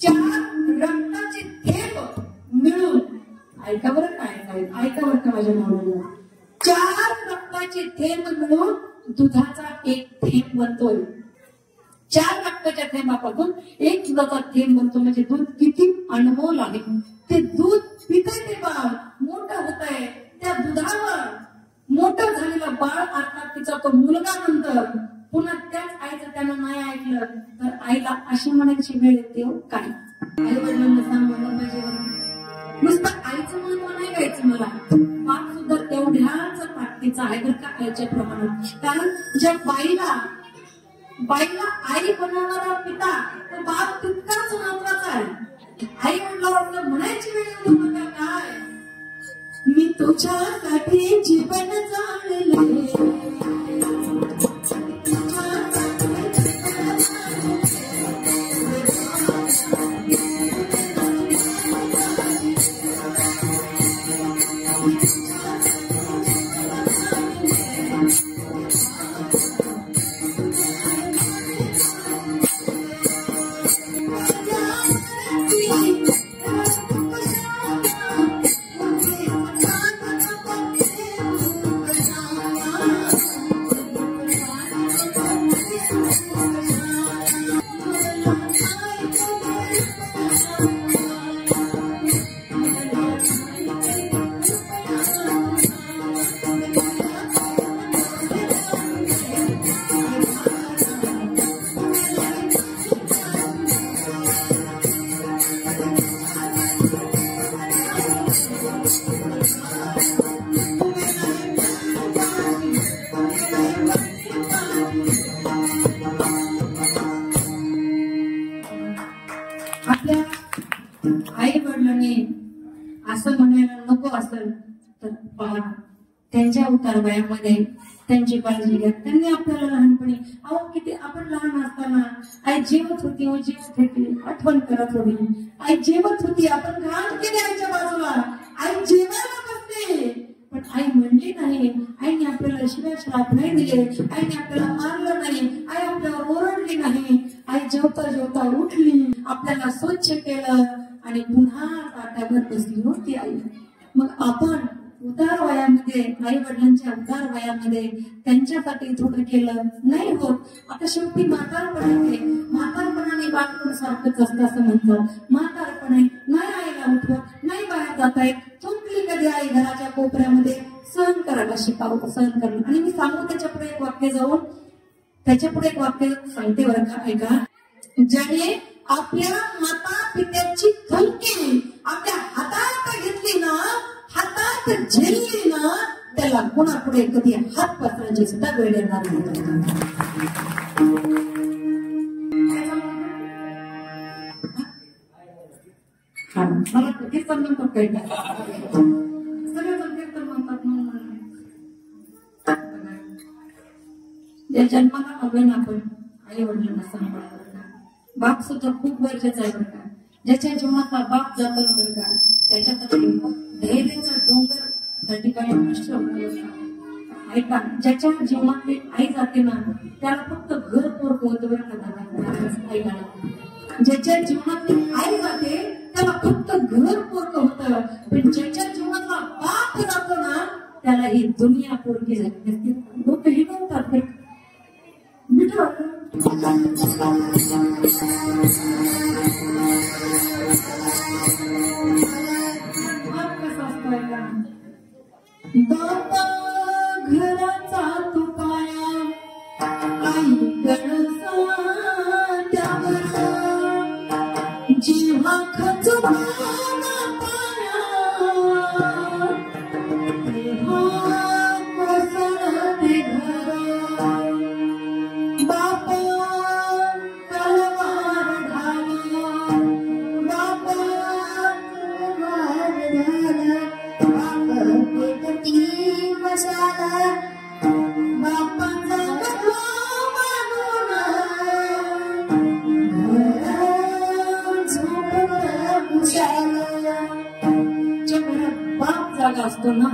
Speaker 1: 4 रक्ताचे थेंब मिळून, ऐका बरं काय, ऐका बरं का माझ्या नावाला, 4 रक्ताचे थेंब मिळून दुधाचा एक थेंब बनतोय. 4 रक्ताच्या थेंबापासून एक दुधाचा थेंब बनतो. म्हणजे दूध किती अनमोल आहे. ते दूध पितंय ते बाळ, मोठं होत आहे. त्या दुधावर मोठं झालेलं बाळ, अर्थात तिचा तो मुलगा नंतर पुन्हा त्याच आईचं त्यानं नाही ऐकलं तर आईला अशी म्हणायची वेळ येते काय? आई वडिलांना सांभाळलं पाहिजे बरं. नुसतं आईचं महत्व नाही घ्यायचं मला, बाप सुद्धा तेवढ्याच ताकदीचा आहे बरं का आईच्या प्रमाणात. कारण ज्या बाईला आई बनवणारा पिता तर बाप तितकाच महत्वाचा आहे. आई वडिलांना म्हणायची वेळ येऊ नका काय, मी तुझ्यासाठी जीवन जाणले, आपल्या आई वडिलांनी असं म्हणायला नको असेल तर पहा, त्यांच्या उतार वयामध्ये त्यांची काळजी घ्या. त्यांनी आपल्याला लहानपणी किती आपण लहान असताना आई जेवत होती आठवण करत होती. आई जेवत होती, आपण घाण केली आईच्या बाजूला, आई जेवायला बसते पण आई म्हणली नाही. आईने आपल्याला शिव्या श्राप नाही दिले, आईने आपल्याला मारलं नाही, आई आपल्यावर ओरडली नाही. आई जेवता जेवता उठली, आपल्याला स्वच्छ केलं आणि पुन्हा ताटावर बसली होती आई. मग आपण उतार वयामध्ये आई वडिलांच्या उतार वयामध्ये त्यांच्यासाठी थोडं केलं नाही होत. आता शेवटी म्हातारपणाने बाथरूम सारखंच असतं असं म्हणतात. म्हातारपणे नाही आईला उठवत, नाही बाहेर जाता येत, चुकली कधी आई घराच्या कोपऱ्यामध्ये सहन करायला शिकावं, सहन करणं. आणि मी सांगू त्याच्यापुढे एक वाक्य सांगते बरं का, ऐका. ज्याने आपल्या माता पित्याची थुंकी आपल्या हातात घेतली ना, हातात झेलली ना, त्याला कोणापुढे कधी हात पसरायची सुद्धा वेळ येणार नाही. मला कीर्तन म्हणतात काही काय, सगळेजण कीर्तन म्हणतात म्हणून या जन्माला हवं ना आपण आई वडिलांना सांभाळा बरं का. बाप सुद्धा खूप गरजेचा आहे बरं का. ज्याच्या जीवनातला बाप जातो बरं का, त्याच्यासाठी धैर्याचा डोंगर त्या ठिकाणी नष्ट होतो. ऐका, ज्याच्या जीवनातली आई जाते ना, त्याला फक्त घर पोरक होतं बरं का दादा. ऐका, ज्याच्या जीवनातली आई जाते त्याला फक्त घर पोरक होतं, पण ज्याच्या जीवनातला बाप जातो ना, त्याला ही दुनिया पोरकी झाली असते. लोक हे म्हणतात बापा घराचा तू पाया, आई गणसा त्यावर जीवा खचून पाया, तेव्हा कोसळते घर. बापा तलवार ढाला, बापा तलवार ढाला, बापा पेटती मशाला, बापाचा गप्पा मानून घरात झोपलं कुशाला. ज्या घरात बाप जागा असतो ना,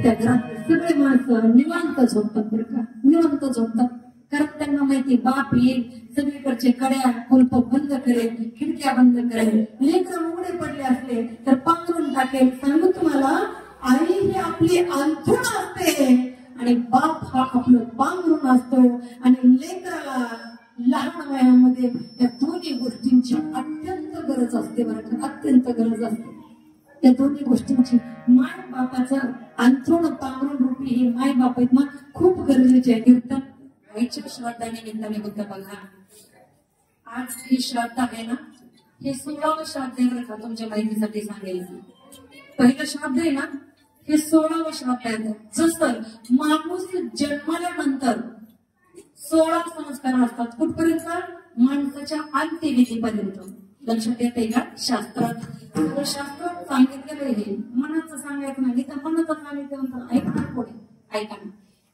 Speaker 1: त्या घरात सगळे माणसं निवांत झोपतात बरं का, निवांत झोपतात. कारण त्यांना माहिती बाप येईल, सगळीकडचे कड्या कुलप बंद करेल, खिडक्या बंद करेल, लेकर उघडे पडले असले तर पांघरून टाकेल. सांगू तुम्हाला, आई ही आपली अंथरुण असते आणि बाप हा आपलं पांघरून असतो. आणि लेकराला लहान वयामध्ये या दोन्ही गोष्टींची अत्यंत गरज असते बरं का, अत्यंत गरज असते. त्या दोन्ही गोष्टींची माय बापाचं अंथरुण पांघरून रूपी ही माय बाप आहेत ना, खूप गरजेचे आहे. कीर्तन आईच्या श्राद्धानिमित्ताने होतं बघा. आज ही श्राद्ध आहे ना, हे 16वं श्राद्ध आहे बरं का, तुमच्या माहितीसाठी सांगायचं. पहिलं श्राद्ध आहे ना, हे 16वं श्राद्ध आहे. जसं माणूस जन्माल्यानंतर 16 संस्कार असतात. कुठपर्यंत? माणसाच्या अंत्यविधीपर्यंत. लक्षात येते का? शास्त्रात शास्त्रात सांगितलेलं आहे. मनाचं सांगायचं नाही, तर मनाचं सांगितलं ऐकणार पुढे ऐका.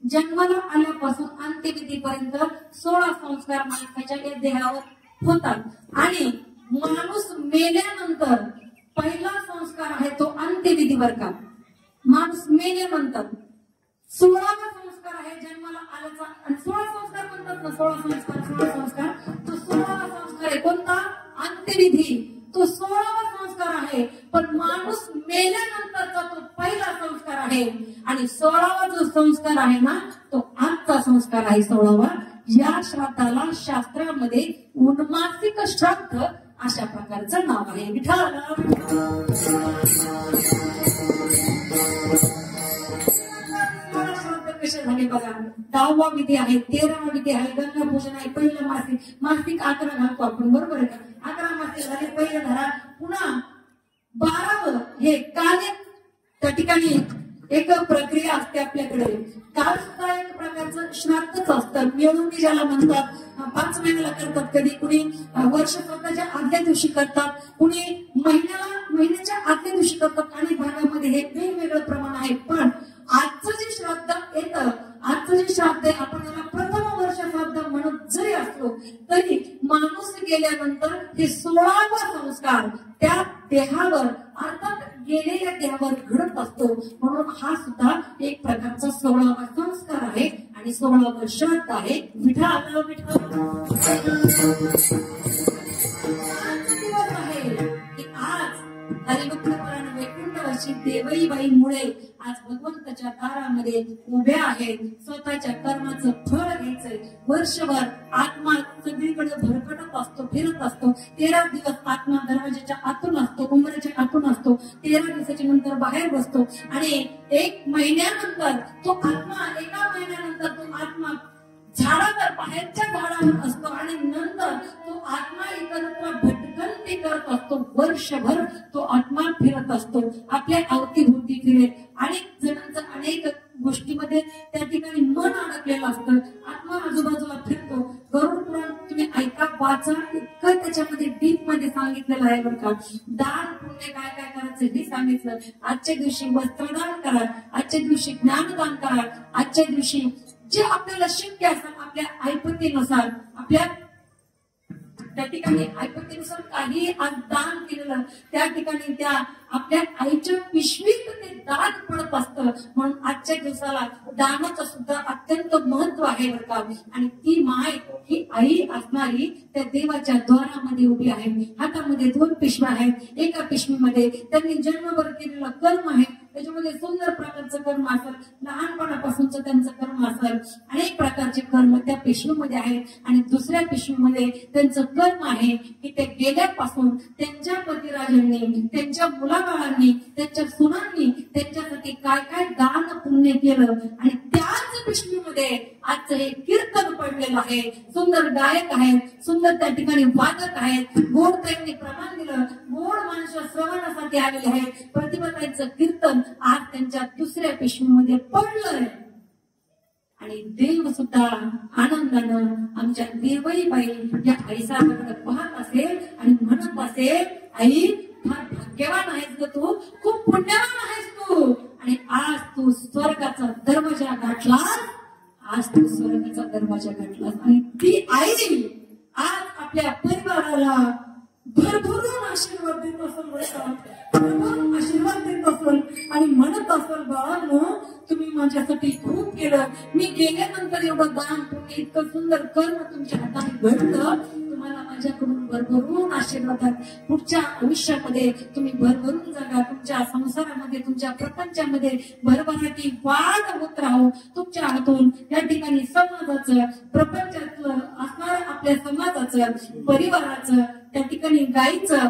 Speaker 1: जन्माला आल्यापासून अंत्यविधीपर्यंत 16 संस्कार माणसाच्या या देहावर होतात. आणि माणूस मेल्यानंतर पहिला संस्कार आहे तो अंत्यविधीवर का. माणूस मेल्यानंतर 16वा संस्कार आहे जन्माला आल्याचा. आणि 16 संस्कार म्हणतात ना, 16 संस्कार तो 16वा संस्कार आहे कोणता? अंत्यविधी. तो 16वा संस्कार आहे. पण माणूस मेल्यानंतरचा तो पहिला संस्कार आहे. आणि 16वा जो संस्कार आहे ना, तो आजचा संस्कार आहे 16वा. या श्राद्धाला शास्त्रामध्ये उन्मासिक श्राद्ध अशा प्रकारचं नाव आहे. विठ्ठल कसे झाले बघा. 10वा विधी आहे, 13वा विधी आहे, गंगापूजन आहे, पहिलं मासिक 11 घालतो आपण, बरोबर आहे का? 11 मासिक झाले, पहिलं धरा. पुन्हा 12व हे काल त्या ठिकाणी एक प्रक्रिया असते आपल्याकडे. काल सुद्धा एक प्रकारचं श्राद्धच असतं. मिळवणी ज्याला म्हणतात. 5 महिन्याला करतात, कधी कुणी वर्ष स्वतःच्या आदल्या दिवशी करतात, कुणी महिन्याच्या आदल्या दिवशी करतात. अनेक भागामध्ये हे वेगवेगळं प्रमाण आहे. पण आजचं जे श्राद्ध येतं, आजचं जे श्राद्ध आहे, आपण याला प्रथम वर्ष श्राद्ध म्हणत जरी असलो तरी माणूस गेल्यानंतर हे 16वा संस्कार त्या देहावर अर्थात गेलेल्या देहावर घडत असतो. म्हणून हा सुद्धा एक प्रकारचा 16वा संस्कार आहे आणि 16वा श्राद्ध आहे. विठ्ठल विठ्ठल आहे की आज हरिभक्तपरायण वैकुंठवासी देवईबाईमुळे आज भगवंताच्या दारामध्ये उभ्या आहेत. स्वतःच्या कर्माचं फळ घ्यायचंय. वर्षभर आत्मा सगळीकडे भरकटत असतो, फिरत असतो. 13 दिवस आत्मा दरवाजाच्या आतून असतो, उंबऱ्याच्या आतून असतो. 13 दिवसाच्या नंतर बाहेर बसतो. आणि 1 महिन्यानंतर तो आत्मा, 1 महिन्यानंतर तो आत्मा झाडावर, बाहेरच्या झाडावर असतो. आणि नंतर तो आत्मा एकत्र भटकंती करत असतो. वर्षभर तो आत्मा फिरत असतो, आपल्या अवतीभोवती फिरेल. अनेक जणांचं अनेक गोष्टीमध्ये त्या ठिकाणी मन अडकलेलं असतं. आत्मा आजूबाजूला फिरतो. गरुड पुराण तुम्ही ऐका, वाचा, इतकं त्याच्यामध्ये डीप मध्ये सांगितलेलं आहे बरं का. दान पुण्य काय काय करायचं हे सांगितलं. आजच्या दिवशी वस्त्रदान करा, आजच्या दिवशी ज्ञानदान करा, आजच्या दिवशी जे आपल्याला शक्य असेल आपल्या ऐपतीनुसार, आपल्या त्या ठिकाणी ऐपतीनुसार काही आज दान केलेलं त्या ठिकाणी त्या आपल्या आईच्या पिशवीत ते दान पडत असतं. म्हणून आजच्या दिवसाला दानाचं सुद्धा अत्यंत महत्व आहे बरं का. आणि ती माय, ही आई असणारी त्या देवाच्या द्वारामध्ये उभी आहे. हातामध्ये 2 पिशव्या आहेत. एका पिशवीमध्ये त्यांनी जन्मभर केलेलं कर्म आहे. त्याच्यामध्ये सुंदर प्रकारचं कर्म असेल, लहानपणापासूनच त्यांचं कर्म असेल, अनेक प्रकारचे कर्म त्या पिशवीमध्ये आहेत. आणि दुसऱ्या पिशवीमध्ये त्यांचं कर्म आहे की ते गेल्यापासून त्यांच्या पतिराजांनी, त्यांच्या मुलाबाळांनी, त्यांच्या सुनांनी त्यांच्यासाठी काय काय दान पुण्य केलं. आणि त्याच पिशवीमध्ये आजचं हे कीर्तन पडलेलं आहे. सुंदर गायक आहेत, सुंदर त्या ठिकाणी वादक आहेत, गोड त्यांनी प्रमाण दिलं, गोड माणसं श्रवणासाठी आलेले आहेत. प्रतिभाताईंचं कीर्तन आज त्यांच्या दुसऱ्या पिशवीमध्ये पडलंय. आणि देव सुद्धा आनंदानं आमच्या देवईबाई या आईसाहेबांकडे पाहत असेल आणि म्हणत असेल, आई फार भाग्यवान आहेस ग तू, खूप पुण्यवान आहेस तू. आणि आज तू स्वर्गाचा दरवाजा गाठलास, आज तू स्वर्गाचा दरवाजा गाठलास. आणि ती आई आज आपल्या परिवाराला भरभरून आशीर्वाद देत असेल, भरभरून आशीर्वाद देत असेल आणि म्हणत असेल, बाळांनो तुम्ही माझ्यासाठी खूप केलं. मी गेल्यानंतर एवढं दान पुण्य, इतकं सुंदर कर्म तुमच्या हाताने घडलं. तुम्हाला माझ्याकडून भरभरून आशीर्वाद आहे. पुढच्या आयुष्यामध्ये तुम्ही भरभरून जगा. तुमच्या संसारामध्ये, तुमच्या प्रपंचामध्ये भरभराटी वाढ होत राहो. तुमच्या हातून या ठिकाणी समाजाचं, प्रपंचाचं असणाऱ्या आपल्या समाजाचं, परिवाराचं, त्या ठिकाणी गाईचं,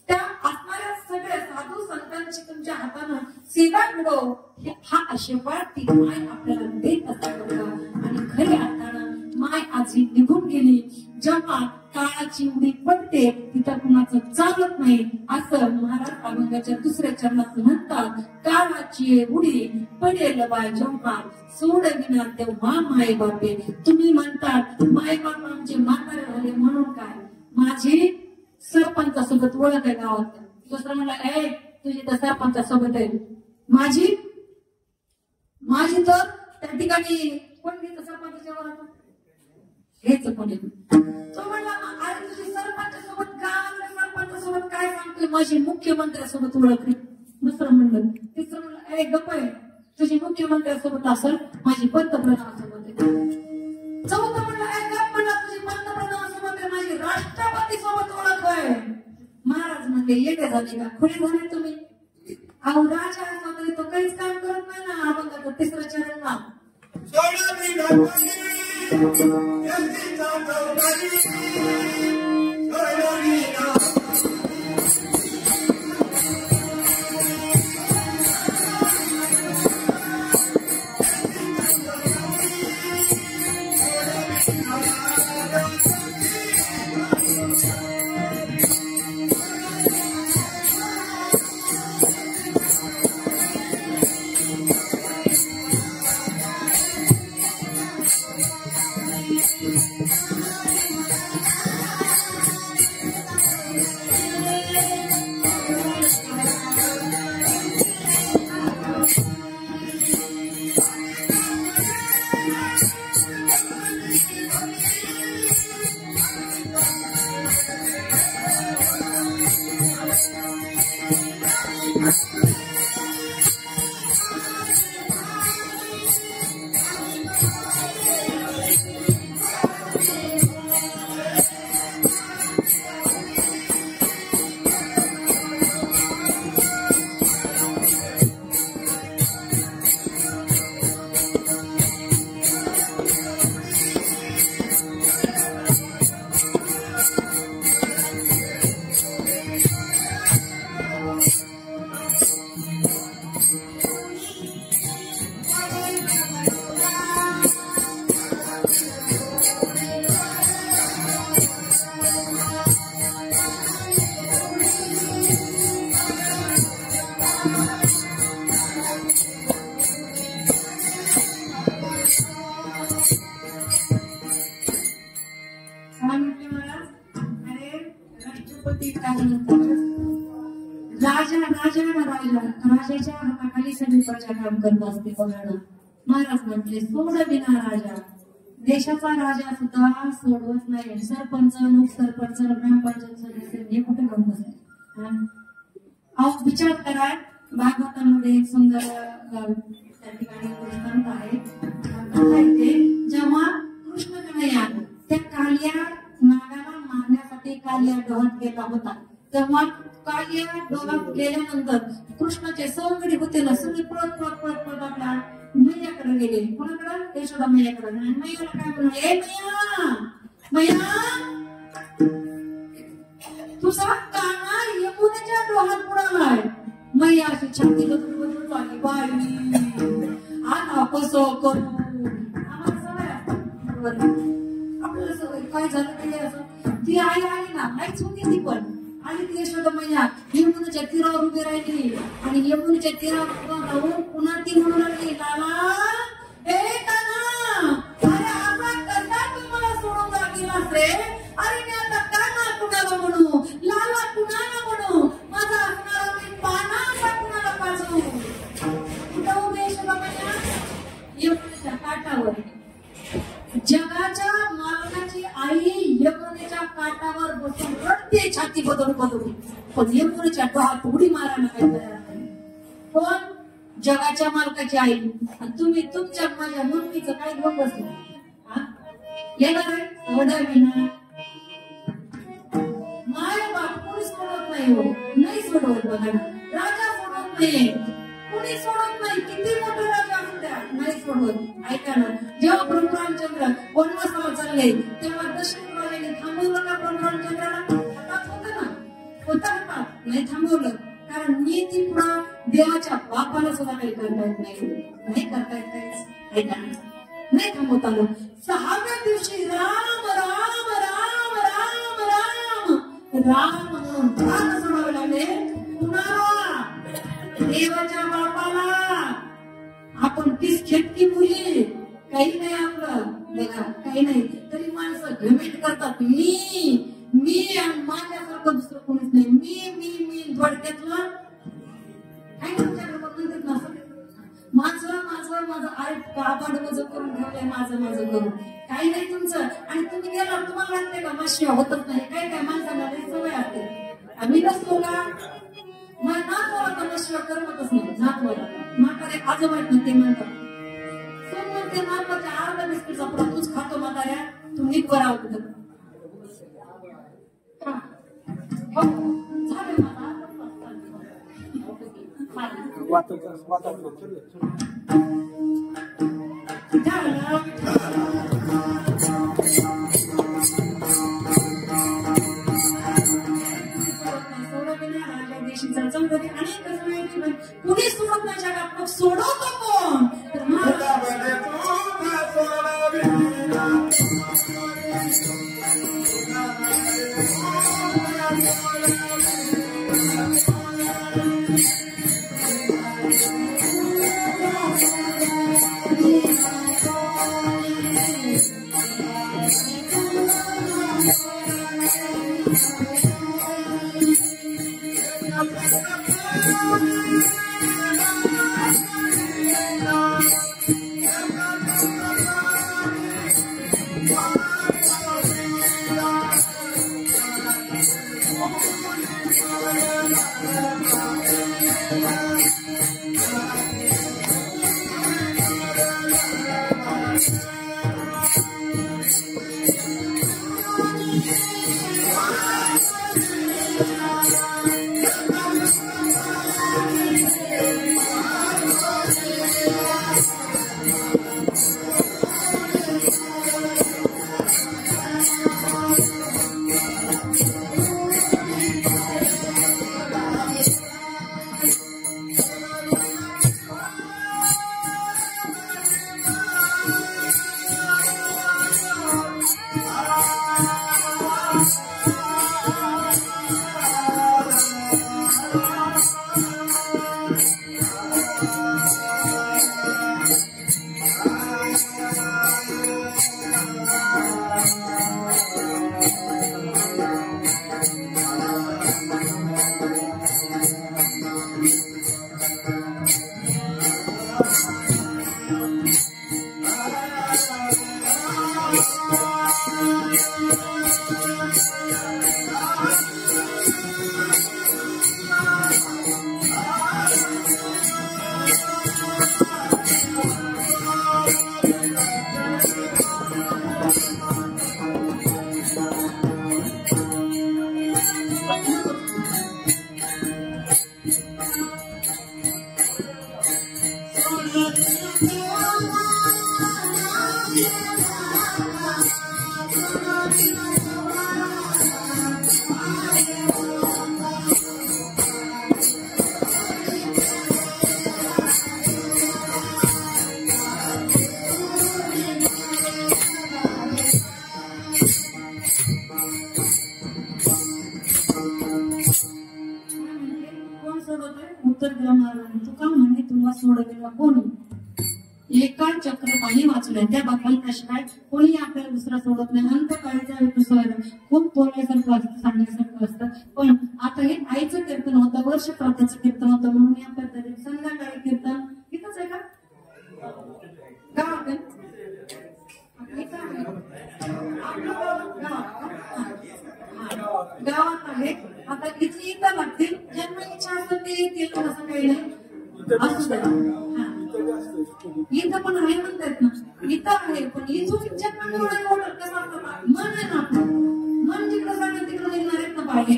Speaker 1: त्या असणाऱ्या सगळ्या साधू संतांची तुमच्या हातानं सेवा मिळव, हा आशीर्वाद ती माय आपल्याला देत असते. आणि खऱ्या अर्थानं माय आज निघून गेली. जेव्हा काळाची उडी पडते तिथं कुणाचं चालत नाही असं महाराज अभंगाच्या दुसऱ्या चरणात म्हणतात. काळाची उडी पडेल बाय जेव्हा सोडविणार तेव्हा माय बापे. तुम्ही म्हणतात माय बाप आमचे म्हातारे झाले म्हणून काय, माझी सरपंचासोबत ओळख आहे गावात. दुसरं म्हणलं ए तुझी तर सरपंचासोबत आहे, माझी तर त्या ठिकाणी कोण घेत सरपंचाच्या वरात हेच कोणी. तो म्हणला अरे तुझी सरपंचासोबत सरपंचासोबत काय सांगतोय, माझी मुख्यमंत्र्यासोबत ओळख. दुसरं म्हणलं. तिसरं म्हणलं ए गप्प आहे, तुझी मुख्यमंत्र्यासोबत असेल माझी पंतप्रधानासोबत आहे. चौथं म्हणलं ए गप्प म्हणला तुझी पंतप्रधानासोबत आहे माझी राष्ट्रपती सोबत ओळख आहे. महाराज म्हणले येडे झाले का, खुले झाले तुम्ही. अहो राजा असला तरी तो काहीच काम करत नाही ना. अभंगाचं तिसरं चरण ना राजाच्या हाताखाली सगळी प्रजा काम करत असते. बघा महाराज म्हटले सोडविना राजा. देशाचा राजा सुद्धा सोडवत नाही. सरपंच सरपंच ग्रामपंचायत सदस्य हे कुठे काम बसले. अहो विचार करा भागवतामध्ये एक सुंदर त्या ठिकाणी दृष्टांत आहे. जेव्हा कृष्ण कन्हैया त्या कालिया नागाला मारण्यासाठी कालिया डोहात गेला होता, तेव्हा कालिया डोहात गेल्यानंतर कृष्णाचे सवंगडी होते ना सगळे पळत पळत पळत पळत आपल्या मैयाकडे गेले. कोणाकडे? यशोदा मैयाकडे. आणि मैयाला काय म्हणले, ए मैया मैया तुझा काना यमुनेच्या डोहात बुडालाय. मैया अशी छाती बदलून आली, बाई आता कसं करू. आम्हाला सवय असते, आपल्याला सवय काय झालं ते असं. ती आई आली ना नाहीच होती ती पण आणि ती यशोदा मैया यमुनेच्या तीरावर उभी राहिली आणि यमुनेच्या तीरावर राहून पुन्हा ती म्हणू लागली, लाला ए काना अरे आता कसा तुम्हाला सोडून गेलास रे. अरे मी आता काना कुणाला म्हणू, लाला कुणाला म्हणू, माझा असणारा मी पाना असा कुणाला पाजू. कुठं उभी यशोदा मैया? यमुनेच्या काठावर. जगाच्या मालकाची आई यमुनेच्या काठावर बसून रडते छाती बदलून बदलून, पण यमुनेच्या डोहात उडी मारायला काही तयार नाही. कोण? जगाच्या मालकाची आई. आणि तुम्ही तुमच्या माझ्या मम्मीचं काय घेऊन बसले. येणार आहे वडविना माय बाप कोणी सोडत नाही. हो नाही सोडवत. बघा राजा सोडत नाही, कोणी सोडत नाही. किती मोठे राजा असू द्या नाही सोडवत. ऐका ना, जेव्हा प्रभू रामचंद्र वनवासाला चालले तेव्हा दशरथ राजाने थांबवलं का प्रभू रामचंद्राला? हातात होतं ना, होता हातात नाही थांबवलं. कारण नीती पुढं देवाच्या बापाला सुद्धा काही करता येत नाही. नाही करता येत काही. ऐका नाही थांबवत आलं. 6व्या दिवशी राम राम राम राम राम म्हणून प्राण सोडावे लागले कुणाला? देवाच्या बापाला. आपण तीच खेटकी मुली, काही नाही आपलं बघा, काही नाही, तरी माणसं घमेंट करतात. मी आणि माझ्यासारखं दुसरं कोणीच नाही. मी थोडक्यातलं काही तुमच्याकडे म्हणतात ना, माझं आबाड माझं करून ठेवलंय, माझं करून काही नाही तुमचं. आणि तुम्ही गेला, तुम्हाला वाटतंय का माशिवा होतच नाही? काय माणसाला सवय असते. आम्ही नसतो का? मग नातवाला तर माशिवा करमतच नाही. नातवाला म्हातारे आजोबा आहेत ना, ते म्हणतात समोर ते नातवाच्या अर्धा बिस्किटचा पुडा तूच खातो म्हाताऱ्या, तू नीट बरा होत झालं कुणी सोडत नाही जगात, मग सोडवतो कोण? एका चक्रपाणी वाचल्या त्या भगवंताशिवाय कोणी आपल्याला दुसरा सोडत नाही. अंतकाळीच्या खूप बोलण्यासारखं असतं, सांगण्यासारखं असतं. पण आता हे आईचं कीर्तन होतं, वर्ष प्राताचं कीर्तन होतं, म्हणून या पद्धतीने संध्याकाळी कीर्तन इथंच आहे का गावात? गावात आहे. आता किती इथं लागतील, ज्यांना इच्छा असेल ते येतील, असं काही नाही. इथं पण आहे म्हणतात ना, इथं आहे, पण इथून ज्यांना मन आहे ना आपलं, मन जिकडं सांगेल तिकडं निघणार आहेत ना पाहिजे.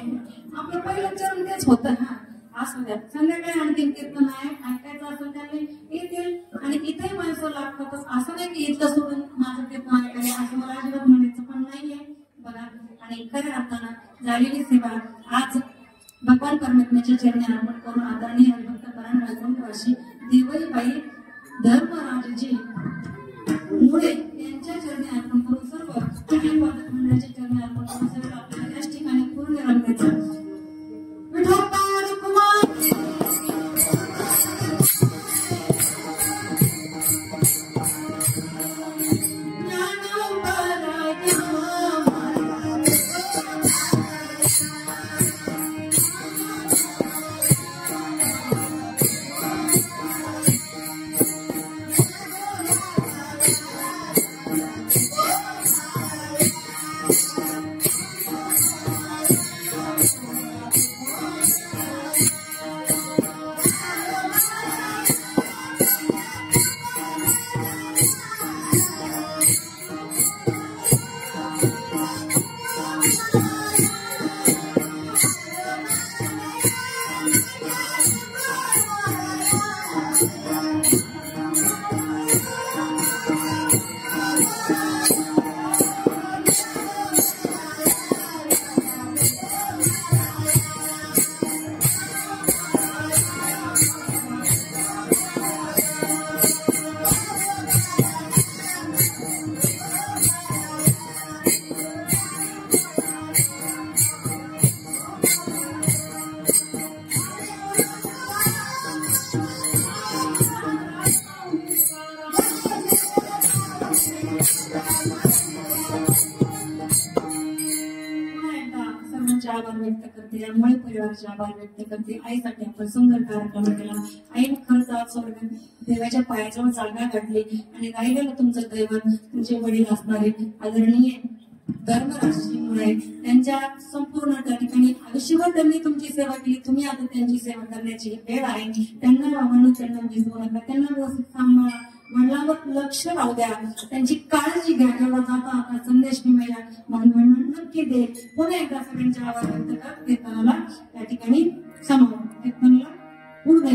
Speaker 1: आपलं पहिलं चरण तेच होतं. असू द्या, संध्याकाळी आणखी कीर्तन आहे, ऐकायचं असेल त्यांनी येतील. आणि इथेही माणसं लागतातच. असं नाही की इथं सोडून माझं कीर्तन ऐकायला, असं मला अजिबात म्हणायचं पण नाहीये बघा. आणि खऱ्या अर्थानं झालेली सेवा आज भगवान परमात्म्याच्या चरणी अर्पण करून आदरणीय हरिभक्त परायण देवईबाई धर्मराजजी मुळे यांच्या चरणी अर्पण करून सर्व मंडळाच्या चरणी अर्पण करून सर्व आपल्याला याच ठिकाणी पूर्ण करते, यामुळे परिवाराचे आभार व्यक्त करते. आईसाठी आपण सुंदर कार्यक्रम केला. आईने खरंच आज स्वर्ग देवाच्या पायाजवळ जागा काढली आणि राहिलेलं तुमचं दैवत तुमचे वडील असणारे आदरणीय धर्मराजजी मुळे त्यांच्या संपूर्ण त्या ठिकाणी आयुष्यभर त्यांनी तुमची सेवा केली. तुम्ही आता त्यांची सेवा करण्याची वेळ आहे. त्यांना म्हणून त्यांना विसरू नका, त्यांना व्यवस्थित सांभाळा, वडिलांवर लक्ष राहू द्या, त्यांची काळजी घ्या. जेव्हा जाता आता संदेश निमेला म्हणून नक्की दे. पुन्हा एकदा सगळ्यांचे आभार व्यक्त कर. कीर्तनाला त्या ठिकाणी समाप्त. कीर्तनाला पूर्ण